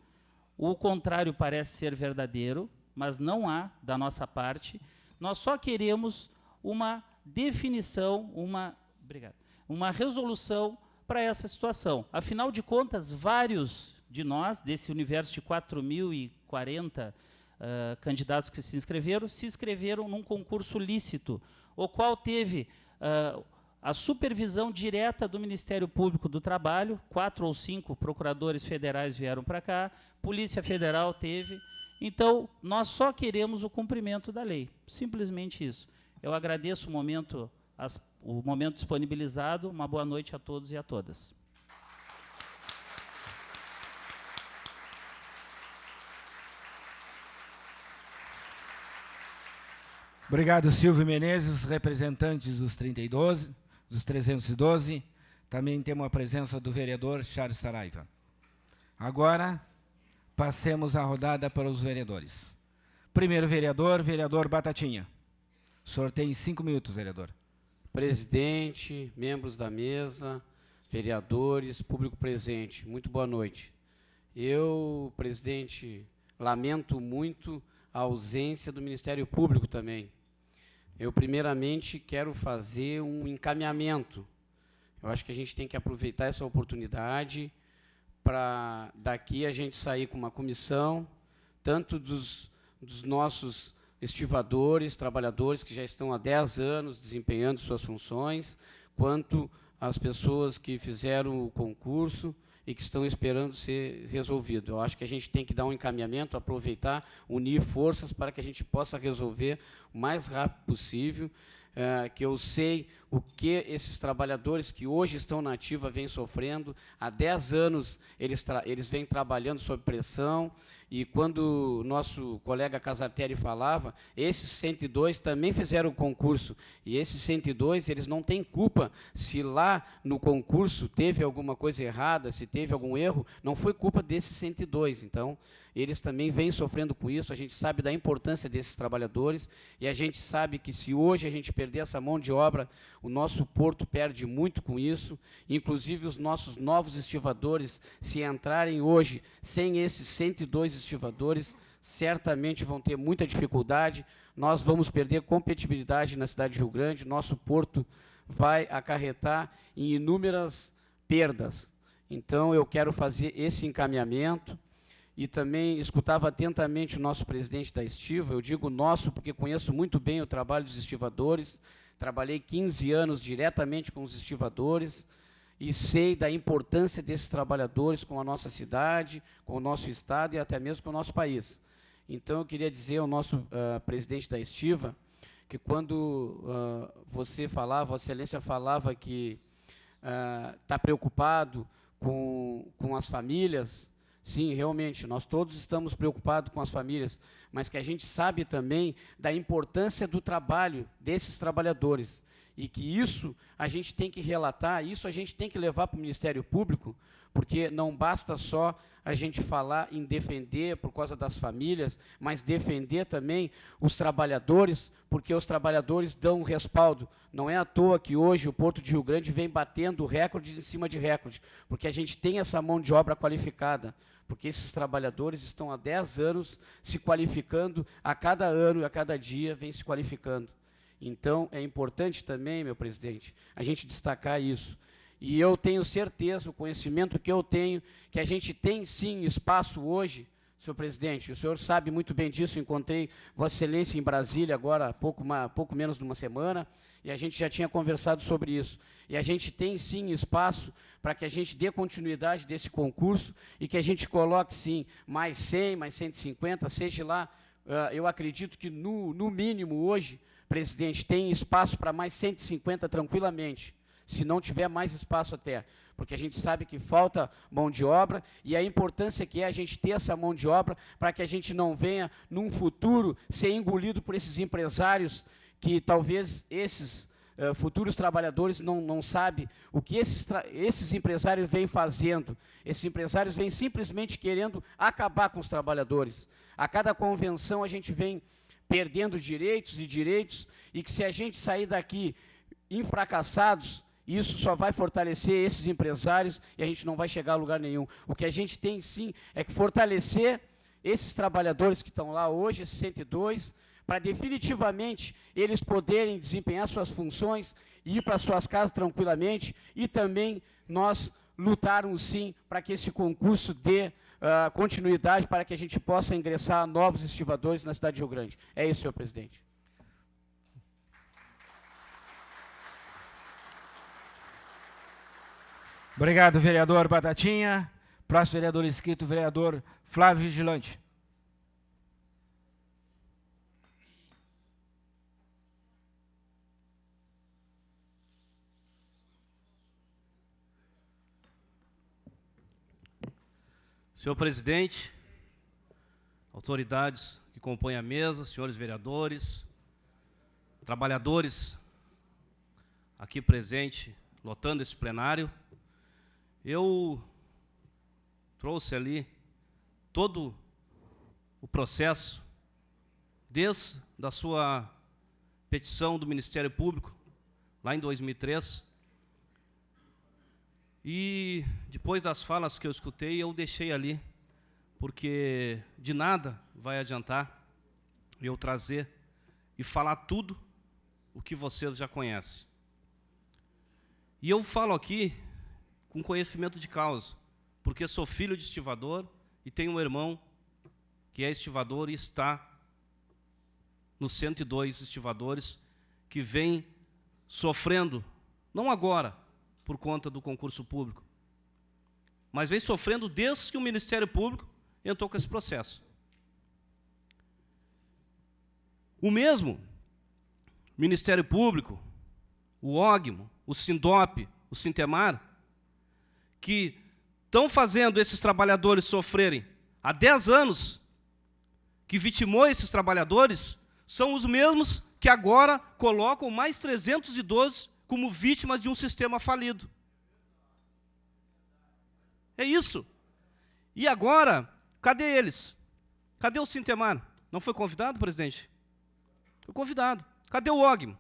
O contrário parece ser verdadeiro, mas não há da nossa parte. Nós só queremos uma definição, uma resolução para essa situação. Afinal de contas, vários de nós, desse universo de 4.040 candidatos que se inscreveram num concurso lícito, o qual teve a supervisão direta do Ministério Público do Trabalho, 4 ou 5 procuradores federais vieram para cá, Polícia Federal teve. Então, nós só queremos o cumprimento da lei, simplesmente isso. Eu agradeço o momento disponibilizado. Uma boa noite a todos e a todas. Obrigado, Silvio Menezes, representantes dos 312. Também temos a presença do vereador Charles Saraiva. Agora, passemos a rodada para os vereadores. Primeiro vereador, vereador Batatinha. O senhor tem 5 minutos, vereador. Presidente, membros da mesa, vereadores, público presente, muito boa noite. Eu, presidente, lamento muito a ausência do Ministério Público também. Eu, primeiramente, quero fazer um encaminhamento. Eu acho que a gente tem que aproveitar essa oportunidade para, daqui, a gente sair com uma comissão, tanto dos nossos estivadores, trabalhadores que já estão há 10 anos desempenhando suas funções, quanto as pessoas que fizeram o concurso e que estão esperando ser resolvido. Eu acho que a gente tem que dar um encaminhamento, aproveitar, unir forças para que a gente possa resolver o mais rápido possível, que eu sei o que esses trabalhadores que hoje estão na ativa vêm sofrendo. Há 10 anos eles vêm trabalhando sob pressão, e quando o nosso colega Casartelli falava, esses 102 também fizeram o concurso, e esses 102, eles não têm culpa se lá no concurso teve alguma coisa errada, se teve algum erro, não foi culpa desses 102. Então, eles também vêm sofrendo com isso. A gente sabe da importância desses trabalhadores, e a gente sabe que se hoje a gente perder essa mão de obra, o nosso porto perde muito com isso. Inclusive, os nossos novos estivadores, se entrarem hoje sem esses 102 estivadores, certamente vão ter muita dificuldade. Nós vamos perder competitividade na cidade de Rio Grande, nosso porto vai acarretar em inúmeras perdas. Então, eu quero fazer esse encaminhamento. E também escutava atentamente o nosso presidente da Estiva. Eu digo nosso porque conheço muito bem o trabalho dos estivadores, trabalhei 15 anos diretamente com os estivadores e sei da importância desses trabalhadores com a nossa cidade, com o nosso estado e até mesmo com o nosso país. Então, eu queria dizer ao nosso presidente da Estiva que quando você falava, Vossa Excelência falava que está preocupado com as famílias. Sim, realmente, nós todos estamos preocupados com as famílias, mas que a gente sabe também da importância do trabalho desses trabalhadores, e que isso a gente tem que relatar, isso a gente tem que levar para o Ministério Público, porque não basta só a gente falar em defender por causa das famílias, mas defender também os trabalhadores, porque os trabalhadores dão um respaldo. Não é à toa que hoje o Porto de Rio Grande vem batendo recorde em cima de recorde, porque a gente tem essa mão de obra qualificada, porque esses trabalhadores estão há 10 anos se qualificando, a cada ano e a cada dia vem se qualificando. Então, é importante também, meu presidente, a gente destacar isso. E eu tenho certeza, o conhecimento que eu tenho, que a gente tem sim espaço hoje, senhor presidente, o senhor sabe muito bem disso, encontrei Vossa Excelência em Brasília agora há pouco menos de uma semana, e a gente já tinha conversado sobre isso. E a gente tem sim espaço para que a gente dê continuidade desse concurso e que a gente coloque sim mais 100, mais 150, seja lá, eu acredito que no mínimo hoje, presidente, tem espaço para mais 150 tranquilamente, se não tiver mais espaço até, porque a gente sabe que falta mão de obra, e a importância que é a gente ter essa mão de obra para que a gente não venha, num futuro, ser engolido por esses empresários que talvez esses futuros trabalhadores não sabem o que esses empresários vêm fazendo. Esses empresários vêm simplesmente querendo acabar com os trabalhadores. A cada convenção a gente vem perdendo direitos, e que se a gente sair daqui infracassados, isso só vai fortalecer esses empresários e a gente não vai chegar a lugar nenhum. O que a gente tem, sim, é que fortalecer esses trabalhadores que estão lá hoje, esses 102, para definitivamente eles poderem desempenhar suas funções e ir para suas casas tranquilamente, e também nós lutarmos sim para que esse concurso dê continuidade, para que a gente possa ingressar novos estivadores na cidade de Rio Grande. É isso, senhor presidente. Obrigado, vereador Batatinha. Próximo vereador inscrito, vereador Flávio Vigilante. Senhor presidente, autoridades que compõem a mesa, senhores vereadores, trabalhadores aqui presentes, lotando esse plenário, eu trouxe ali todo o processo, desde a sua petição do Ministério Público, lá em 2003, e depois das falas que eu escutei, eu deixei ali, porque de nada vai adiantar eu trazer e falar tudo o que vocês já conhecem. E eu falo aqui com conhecimento de causa, porque sou filho de estivador e tenho um irmão que é estivador e está nos 102 estivadores que vem sofrendo, não agora, por conta do concurso público, mas vem sofrendo desde que o Ministério Público entrou com esse processo. O mesmo Ministério Público, o OGMO, o Sindop, o Sintemar, que estão fazendo esses trabalhadores sofrerem há 10 anos, que vitimou esses trabalhadores, são os mesmos que agora colocam mais 312 como vítimas de um sistema falido. É isso. E agora, cadê eles? Cadê o Sintemar? Não foi convidado, presidente? Foi convidado. Cadê o OGMO?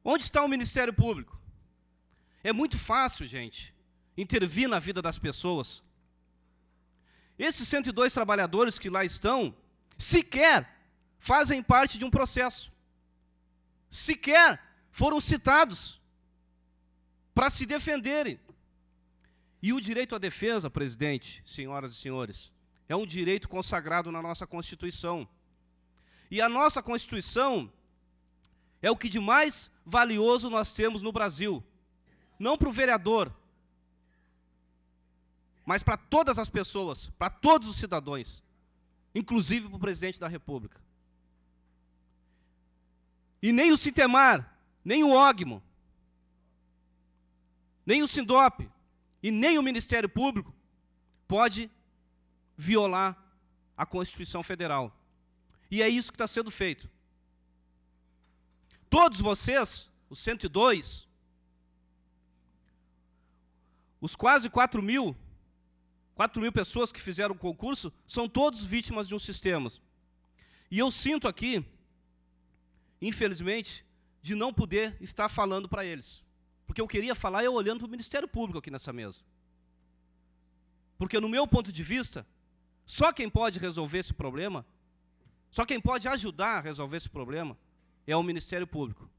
Onde está o Ministério Público? É muito fácil, gente, intervir na vida das pessoas. Esses 102 trabalhadores que lá estão, sequer fazem parte de um processo. Sequer foram citados para se defenderem. E o direito à defesa, presidente, senhoras e senhores, é um direito consagrado na nossa Constituição. E a nossa Constituição é o que de mais valioso nós temos no Brasil. Não para o vereador, mas para todas as pessoas, para todos os cidadãos, inclusive para o presidente da República. E nem o Sintemar, nem o OGMO, nem o Sindop e nem o Ministério Público pode violar a Constituição Federal. E é isso que está sendo feito. Todos vocês, os 102, os quase 4 mil pessoas que fizeram o concurso, são todos vítimas de um sistema. E eu sinto aqui, infelizmente, de não poder estar falando para eles. Porque eu queria falar eu olhando para o Ministério Público aqui nessa mesa. Porque, no meu ponto de vista, só quem pode resolver esse problema, só quem pode ajudar a resolver esse problema, é o Ministério Público.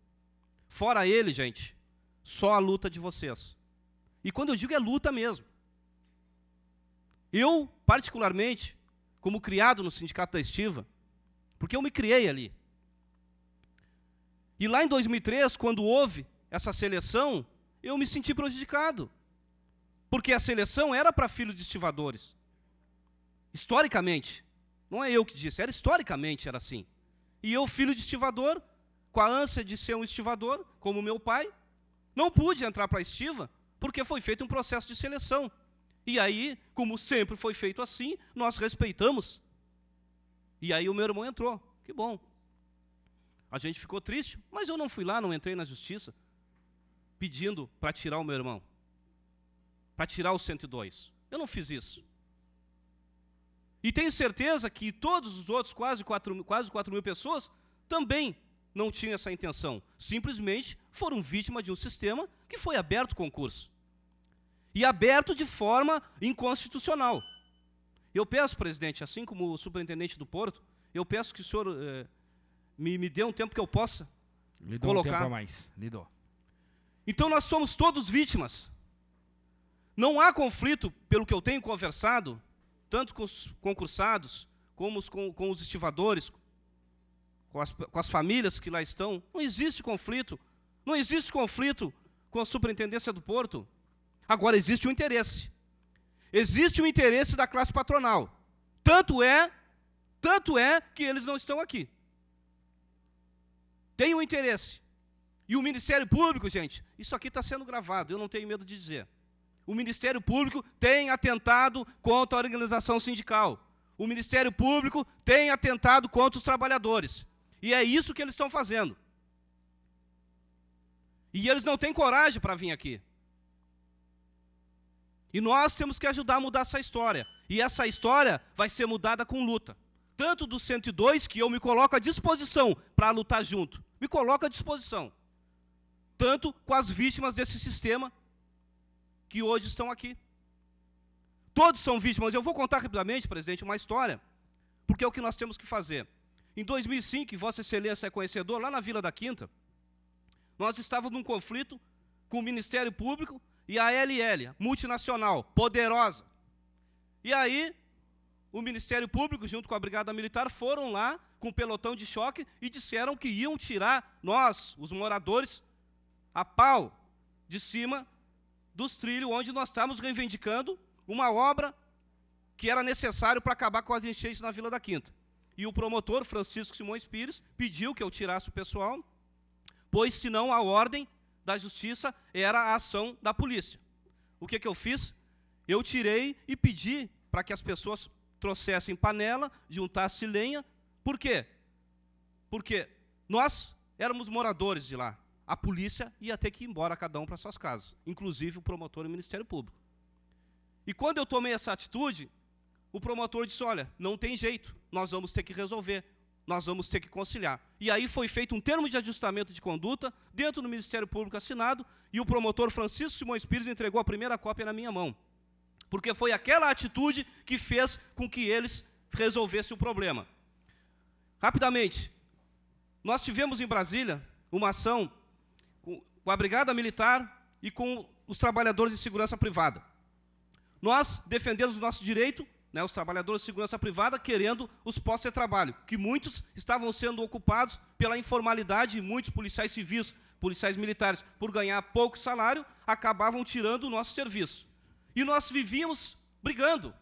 Fora ele, gente, só a luta de vocês. E quando eu digo é luta mesmo. Eu, particularmente, como criado no Sindicato da Estiva, porque eu me criei ali. E lá em 2003, quando houve essa seleção, eu me senti prejudicado. Porque a seleção era para filhos de estivadores. Historicamente. Não é eu que disse, historicamente era assim. E eu, filho de estivador, com a ânsia de ser um estivador, como meu pai, não pude entrar para a estiva, porque foi feito um processo de seleção. E aí, como sempre foi feito assim, nós respeitamos. E aí o meu irmão entrou. Que bom. A gente ficou triste, mas eu não fui lá, não entrei na justiça, pedindo para tirar o meu irmão. Para tirar os 102. Eu não fiz isso. E tenho certeza que todos os outros, quase 4 mil pessoas, também não tinham essa intenção. Simplesmente foram vítimas de um sistema que foi aberto concurso. E aberto de forma inconstitucional. Eu peço, presidente, assim como o superintendente do Porto, eu peço que o senhor me dê um tempo que eu possa Lidou colocar. um tempo a mais. Lidou. Então nós somos todos vítimas. Não há conflito, pelo que eu tenho conversado, tanto com os concursados, como com os estivadores, com as famílias que lá estão. Não existe conflito. Não existe conflito com a Superintendência do Porto. Agora, existe um interesse. Existe um interesse da classe patronal. Tanto é que eles não estão aqui. Tem um interesse. E o Ministério Público, gente, isso aqui está sendo gravado, eu não tenho medo de dizer. O Ministério Público tem atentado contra a organização sindical. O Ministério Público tem atentado contra os trabalhadores. E é isso que eles estão fazendo. E eles não têm coragem para vir aqui. E nós temos que ajudar a mudar essa história. E essa história vai ser mudada com luta. Tanto do 102, que eu me coloco à disposição para lutar junto. Me coloco à disposição. Tanto com as vítimas desse sistema que hoje estão aqui. Todos são vítimas. Eu vou contar rapidamente, presidente, uma história, porque é o que nós temos que fazer. Em 2005, Vossa Excelência é conhecedor, lá na Vila da Quinta, nós estávamos num conflito com o Ministério Público e a LL, multinacional, poderosa. E aí, o Ministério Público, junto com a Brigada Militar, foram lá com um pelotão de choque e disseram que iam tirar nós, os moradores, a pau de cima dos trilhos onde nós estávamos reivindicando uma obra que era necessário para acabar com as enchentes na Vila da Quinta. E o promotor, Francisco Simões Pires, pediu que eu tirasse o pessoal, pois senão a ordem da justiça era a ação da polícia. O que eu fiz? Eu tirei e pedi para que as pessoas trouxessem panela, juntassem lenha. Por quê? Porque nós éramos moradores de lá. A polícia ia ter que ir embora, cada um para suas casas, inclusive o promotor e o Ministério Público. E quando eu tomei essa atitude, o promotor disse, olha, não tem jeito, nós vamos ter que resolver, nós vamos ter que conciliar. E aí foi feito um termo de ajustamento de conduta dentro do Ministério Público assinado, e o promotor Francisco Simões Pires entregou a primeira cópia na minha mão. Porque foi aquela atitude que fez com que eles resolvessem o problema. Rapidamente, nós tivemos em Brasília uma ação com a Brigada Militar e com os trabalhadores de segurança privada. Nós defendemos o nosso direito, né, os trabalhadores de segurança privada, querendo os postos de trabalho, que muitos estavam sendo ocupados pela informalidade, e muitos policiais civis, policiais militares, por ganhar pouco salário, acabavam tirando o nosso serviço. E nós vivíamos brigando.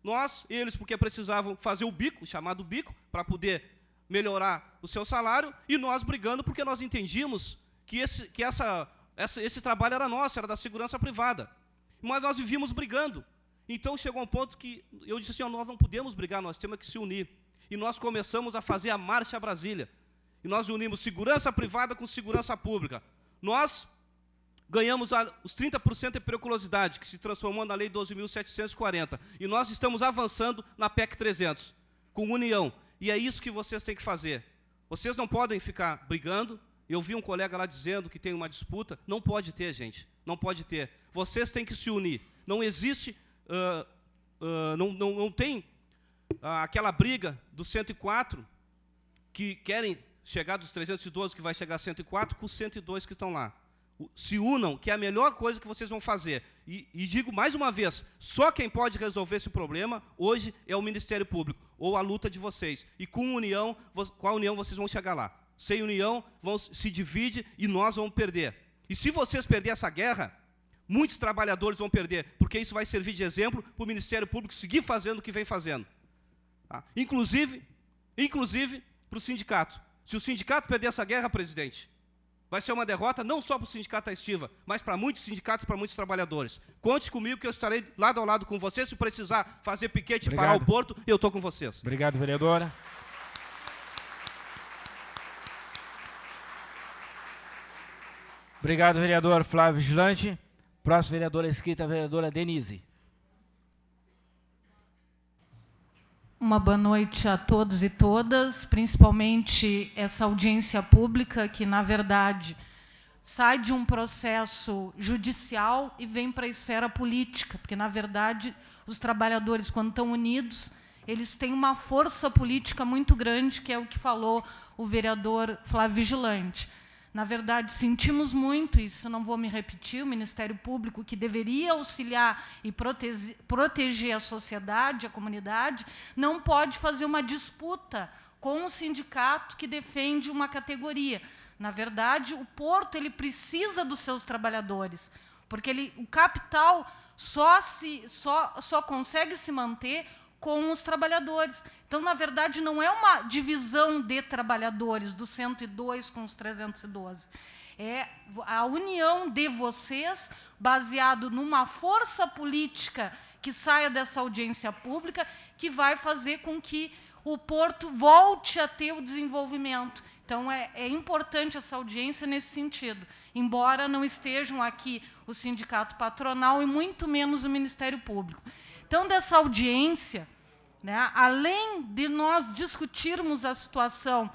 Nós, eles, porque precisavam fazer o bico, o chamado bico, para poder melhorar o seu salário, e nós brigando porque nós entendíamos que esse trabalho era nosso, era da segurança privada. Mas nós vivíamos brigando. Então chegou um ponto que eu disse assim, nós não podemos brigar, nós temos que se unir. E nós começamos a fazer a Marcha Brasília. E nós unimos segurança privada com segurança pública. Nós ganhamos os 30% de periculosidade, que se transformou na Lei 12.740. E nós estamos avançando na PEC 300, com união. E é isso que vocês têm que fazer. Vocês não podem ficar brigando. Eu vi um colega lá dizendo que tem uma disputa. Não pode ter, gente. Não pode ter. Vocês têm que se unir. Não existe, não tem aquela briga dos 104 que querem chegar dos 312, que vai chegar a 104, com os 102 que estão lá. Se unam, que é a melhor coisa que vocês vão fazer. E digo mais uma vez, só quem pode resolver esse problema hoje é o Ministério Público, ou a luta de vocês. E com a união vocês vão chegar lá. Sem união, se divide e nós vamos perder. E se vocês perderem essa guerra, muitos trabalhadores vão perder, porque isso vai servir de exemplo para o Ministério Público seguir fazendo o que vem fazendo. Tá? Inclusive para o sindicato. Se o sindicato perder essa guerra, presidente, vai ser uma derrota não só para o sindicato da Estiva, mas para muitos sindicatos, para muitos trabalhadores. Conte comigo que eu estarei lado a lado com vocês. Se precisar fazer piquete, parar o porto, eu estou com vocês. Obrigado, vereadora. Obrigado, vereador Flávio Vigilante. Próxima vereadora inscrita, a vereadora Denise. Uma boa noite a todos e todas, principalmente essa audiência pública que, na verdade, sai de um processo judicial e vem para a esfera política, porque, na verdade, os trabalhadores, quando estão unidos, eles têm uma força política muito grande, que é o que falou o vereador Flávio Vigilante. Na verdade, sentimos muito, isso não vou me repetir, o Ministério Público, que deveria auxiliar e proteger a sociedade, a comunidade, não pode fazer uma disputa com o sindicato que defende uma categoria. Na verdade, o porto ele precisa dos seus trabalhadores, porque o capital só consegue se manter com os trabalhadores. Então, na verdade, não é uma divisão de trabalhadores dos 102 com os 312. É a união de vocês, baseado numa força política que saia dessa audiência pública, que vai fazer com que o porto volte a ter o desenvolvimento. Então, é importante essa audiência nesse sentido, embora não estejam aqui o sindicato patronal e muito menos o Ministério Público. Então, dessa audiência, né, além de nós discutirmos a situação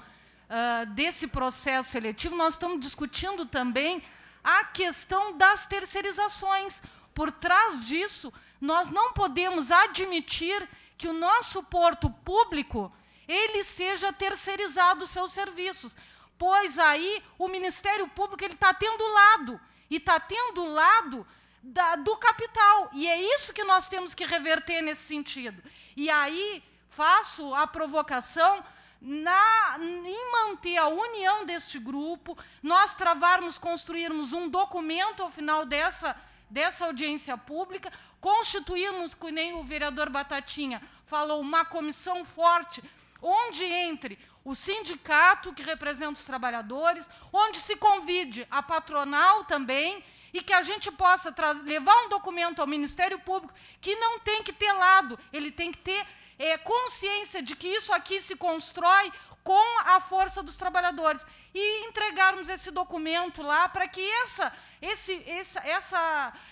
desse processo seletivo, nós estamos discutindo também a questão das terceirizações. Por trás disso, nós não podemos admitir que o nosso porto público ele seja terceirizado os seus serviços, pois aí o Ministério Público ele está tendo lado, e está tendo lado do capital, e é isso que nós temos que reverter nesse sentido. E aí faço a provocação em manter a união deste grupo, nós construirmos um documento ao final dessa audiência pública, constituirmos, que nem o vereador Batatinha falou, uma comissão forte, onde entre o sindicato, que representa os trabalhadores, onde se convide a patronal também, e que a gente possa levar um documento ao Ministério Público que não tem que ter lado, ele tem que ter consciência de que isso aqui se constrói com a força dos trabalhadores, e entregarmos esse documento lá para que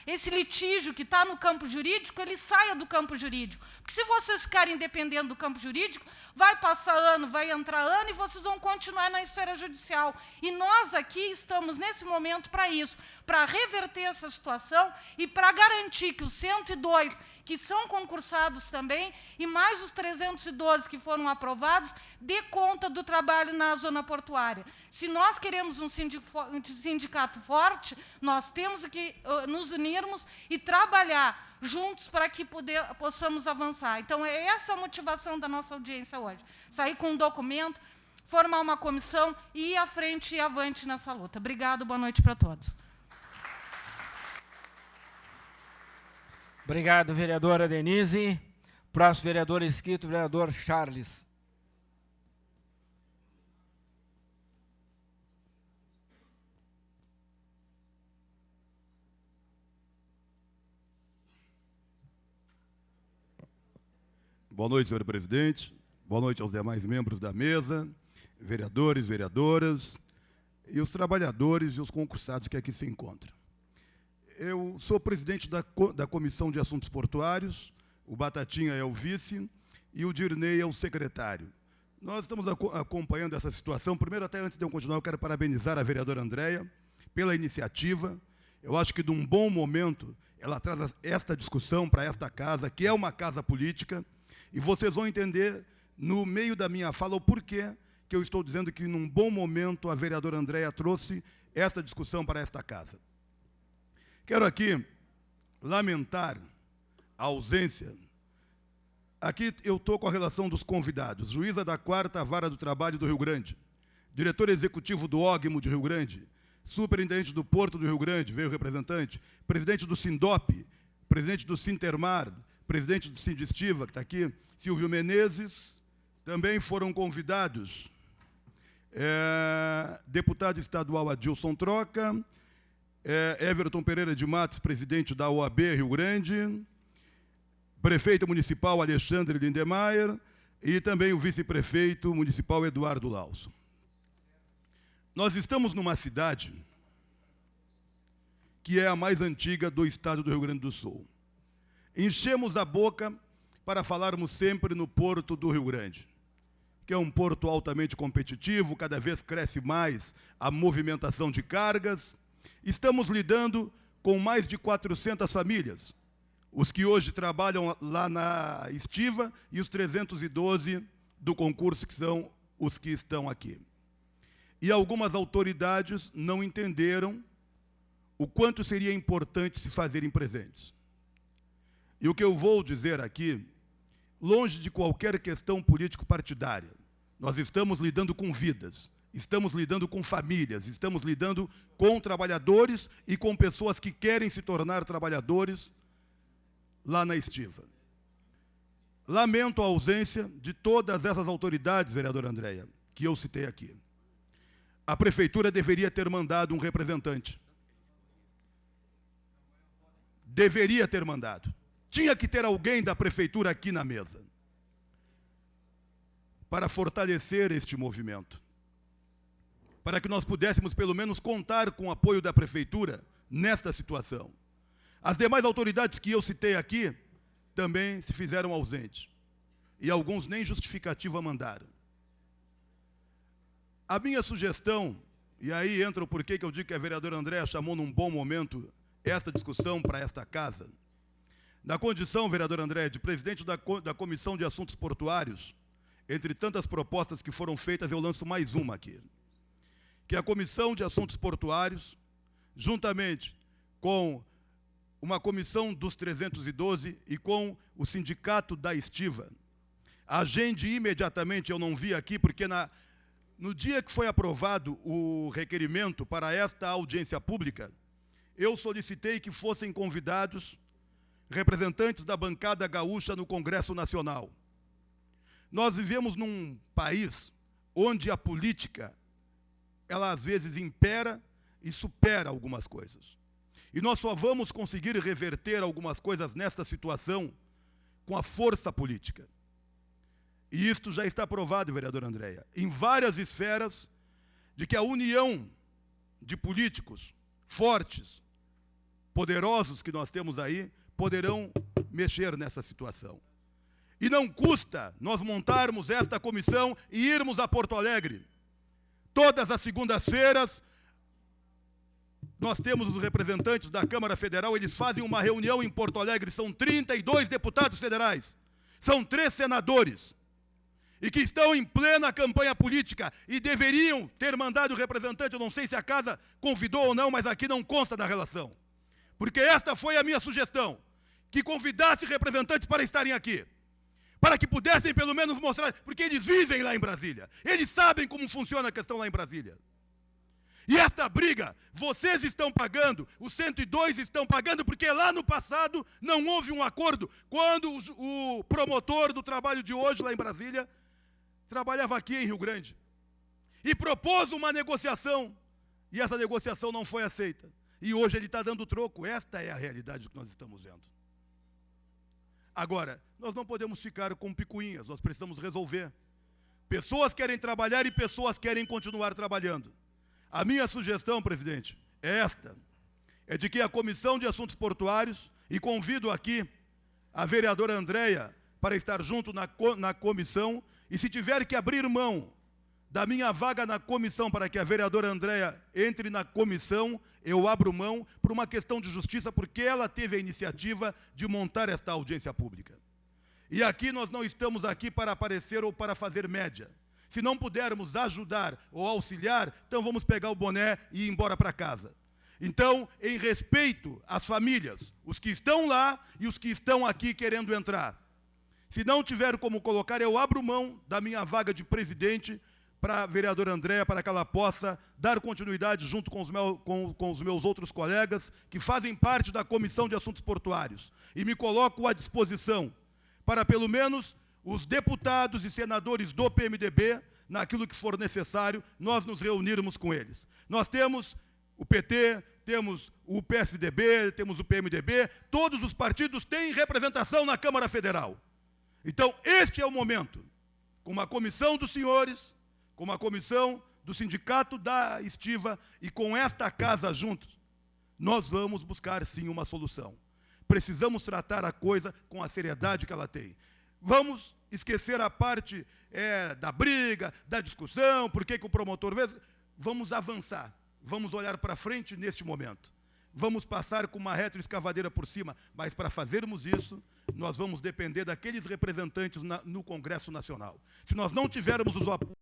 esse litígio que está no campo jurídico, ele saia do campo jurídico. Porque se vocês ficarem dependendo do campo jurídico, vai passar ano, vai entrar ano, e vocês vão continuar na esfera judicial. E nós aqui estamos, nesse momento, para isso, para reverter essa situação e para garantir que os 102 que são concursados também, e mais os 312 que foram aprovados, dê conta do trabalho na zona portuária. Se nós queremos um sindicato forte, nós temos que nos unirmos e trabalhar juntos para que possamos avançar. Então, é essa a motivação da nossa audiência hoje. Sair com um documento, formar uma comissão e ir à frente e avante nessa luta. Obrigado, boa noite para todos. Obrigado, vereadora Denise. Próximo vereador inscrito, vereador Charles. Boa noite, senhor presidente. Boa noite aos demais membros da mesa, vereadores, vereadoras e os trabalhadores e os concursados que aqui se encontram. Eu sou presidente da Comissão de Assuntos Portuários, o Batatinha é o vice e o Dirney é o secretário. Nós estamos acompanhando essa situação. Primeiro, até antes de eu continuar, eu quero parabenizar a vereadora Andréia pela iniciativa. Eu acho que, de um bom momento, ela traz esta discussão para esta casa, que é uma casa política, e vocês vão entender, no meio da minha fala, o porquê que eu estou dizendo que, num bom momento, a vereadora Andréia trouxe esta discussão para esta casa. Quero aqui lamentar a ausência. Aqui eu estou com a relação dos convidados. Juíza da 4ª Vara do Trabalho do Rio Grande, diretor executivo do OGMO de Rio Grande, superintendente do Porto do Rio Grande, veio o representante, presidente do Sindop, presidente do Sintermar, presidente do Sindestiva, que está aqui, Silvio Menezes. Também foram convidados deputado estadual Adilson Troca, Everton Pereira de Matos, presidente da OAB Rio Grande, prefeito municipal Alexandre Lindemeyer e também o vice-prefeito municipal Eduardo Lauso. Nós estamos numa cidade que é a mais antiga do estado do Rio Grande do Sul. Enchemos a boca para falarmos sempre no Porto do Rio Grande, que é um porto altamente competitivo, cada vez cresce mais a movimentação de cargas. Estamos lidando com mais de 400 famílias, os que hoje trabalham lá na Estiva e os 312 do concurso, que são os que estão aqui. E algumas autoridades não entenderam o quanto seria importante se fazerem presentes. E o que eu vou dizer aqui, longe de qualquer questão político-partidária, nós estamos lidando com vidas, estamos lidando com famílias, estamos lidando com trabalhadores e com pessoas que querem se tornar trabalhadores lá na Estiva. Lamento a ausência de todas essas autoridades, vereadora Andréia, que eu citei aqui. A prefeitura deveria ter mandado um representante. Deveria ter mandado. Tinha que ter alguém da prefeitura aqui na mesa para fortalecer este movimento, para que nós pudéssemos, pelo menos, contar com o apoio da prefeitura nesta situação. As demais autoridades que eu citei aqui também se fizeram ausentes, e alguns nem justificativa mandaram. A minha sugestão, e aí entra o porquê que eu digo que a vereadora Andréia chamou num bom momento esta discussão para esta casa. Na condição, vereadora Andréia, de presidente da Comissão de Assuntos Portuários, entre tantas propostas que foram feitas, eu lanço mais uma aqui. Que a Comissão de Assuntos Portuários, juntamente com uma comissão dos 312 e com o Sindicato da Estiva, agende imediatamente, eu não vi aqui, porque no dia que foi aprovado o requerimento para esta audiência pública, eu solicitei que fossem convidados representantes da bancada gaúcha no Congresso Nacional. Nós vivemos num país onde a política, ela às vezes impera e supera algumas coisas. E nós só vamos conseguir reverter algumas coisas nesta situação com a força política. E isto já está provado, vereadora Andréia, em várias esferas, de que a união de políticos fortes, poderosos que nós temos aí, poderão mexer nessa situação. E não custa nós montarmos esta comissão e irmos a Porto Alegre. Todas as segundas-feiras, nós temos os representantes da Câmara Federal, eles fazem uma reunião em Porto Alegre, são 32 deputados federais, são 3 senadores, e que estão em plena campanha política e deveriam ter mandado o representante, eu não sei se a casa convidou ou não, mas aqui não consta na relação. Porque esta foi a minha sugestão, que convidasse representantes para estarem aqui, para que pudessem pelo menos mostrar, porque eles vivem lá em Brasília, eles sabem como funciona a questão lá em Brasília. E esta briga, vocês estão pagando, os 102 estão pagando, porque lá no passado não houve um acordo, quando o promotor do trabalho de hoje lá em Brasília trabalhava aqui em Rio Grande e propôs uma negociação, e essa negociação não foi aceita. E hoje ele está dando troco. Esta é a realidade que nós estamos vendo. Agora, nós não podemos ficar com picuinhas, nós precisamos resolver. Pessoas querem trabalhar e pessoas querem continuar trabalhando. A minha sugestão, presidente, é esta, é de que a Comissão de Assuntos Portuários, e convido aqui a vereadora Andréia para estar junto na comissão, e se tiver que abrir mão da minha vaga na comissão para que a vereadora Andréia entre na comissão, eu abro mão por uma questão de justiça, porque ela teve a iniciativa de montar esta audiência pública. E aqui nós não estamos aqui para aparecer ou para fazer média. Se não pudermos ajudar ou auxiliar, então vamos pegar o boné e ir embora para casa. Então, em respeito às famílias, os que estão lá e os que estão aqui querendo entrar, se não tiver como colocar, eu abro mão da minha vaga de presidente para a vereadora Andréia, para que ela possa dar continuidade junto com os meus outros colegas, que fazem parte da Comissão de Assuntos Portuários. E me coloco à disposição para, pelo menos, os deputados e senadores do PMDB, naquilo que for necessário, nós nos reunirmos com eles. Nós temos o PT, temos o PSDB, temos o PMDB, todos os partidos têm representação na Câmara Federal. Então, este é o momento, com uma comissão dos senhores, com uma comissão do Sindicato da Estiva e com esta casa juntos, nós vamos buscar, sim, uma solução. Precisamos tratar a coisa com a seriedade que ela tem. Vamos esquecer a parte da briga, da discussão, por que o promotor... Vamos avançar, vamos olhar para frente neste momento. vamos passar com uma retroescavadeira por cima, mas para fazermos isso, nós vamos depender daqueles representantes no Congresso Nacional. Se nós não tivermos os apoios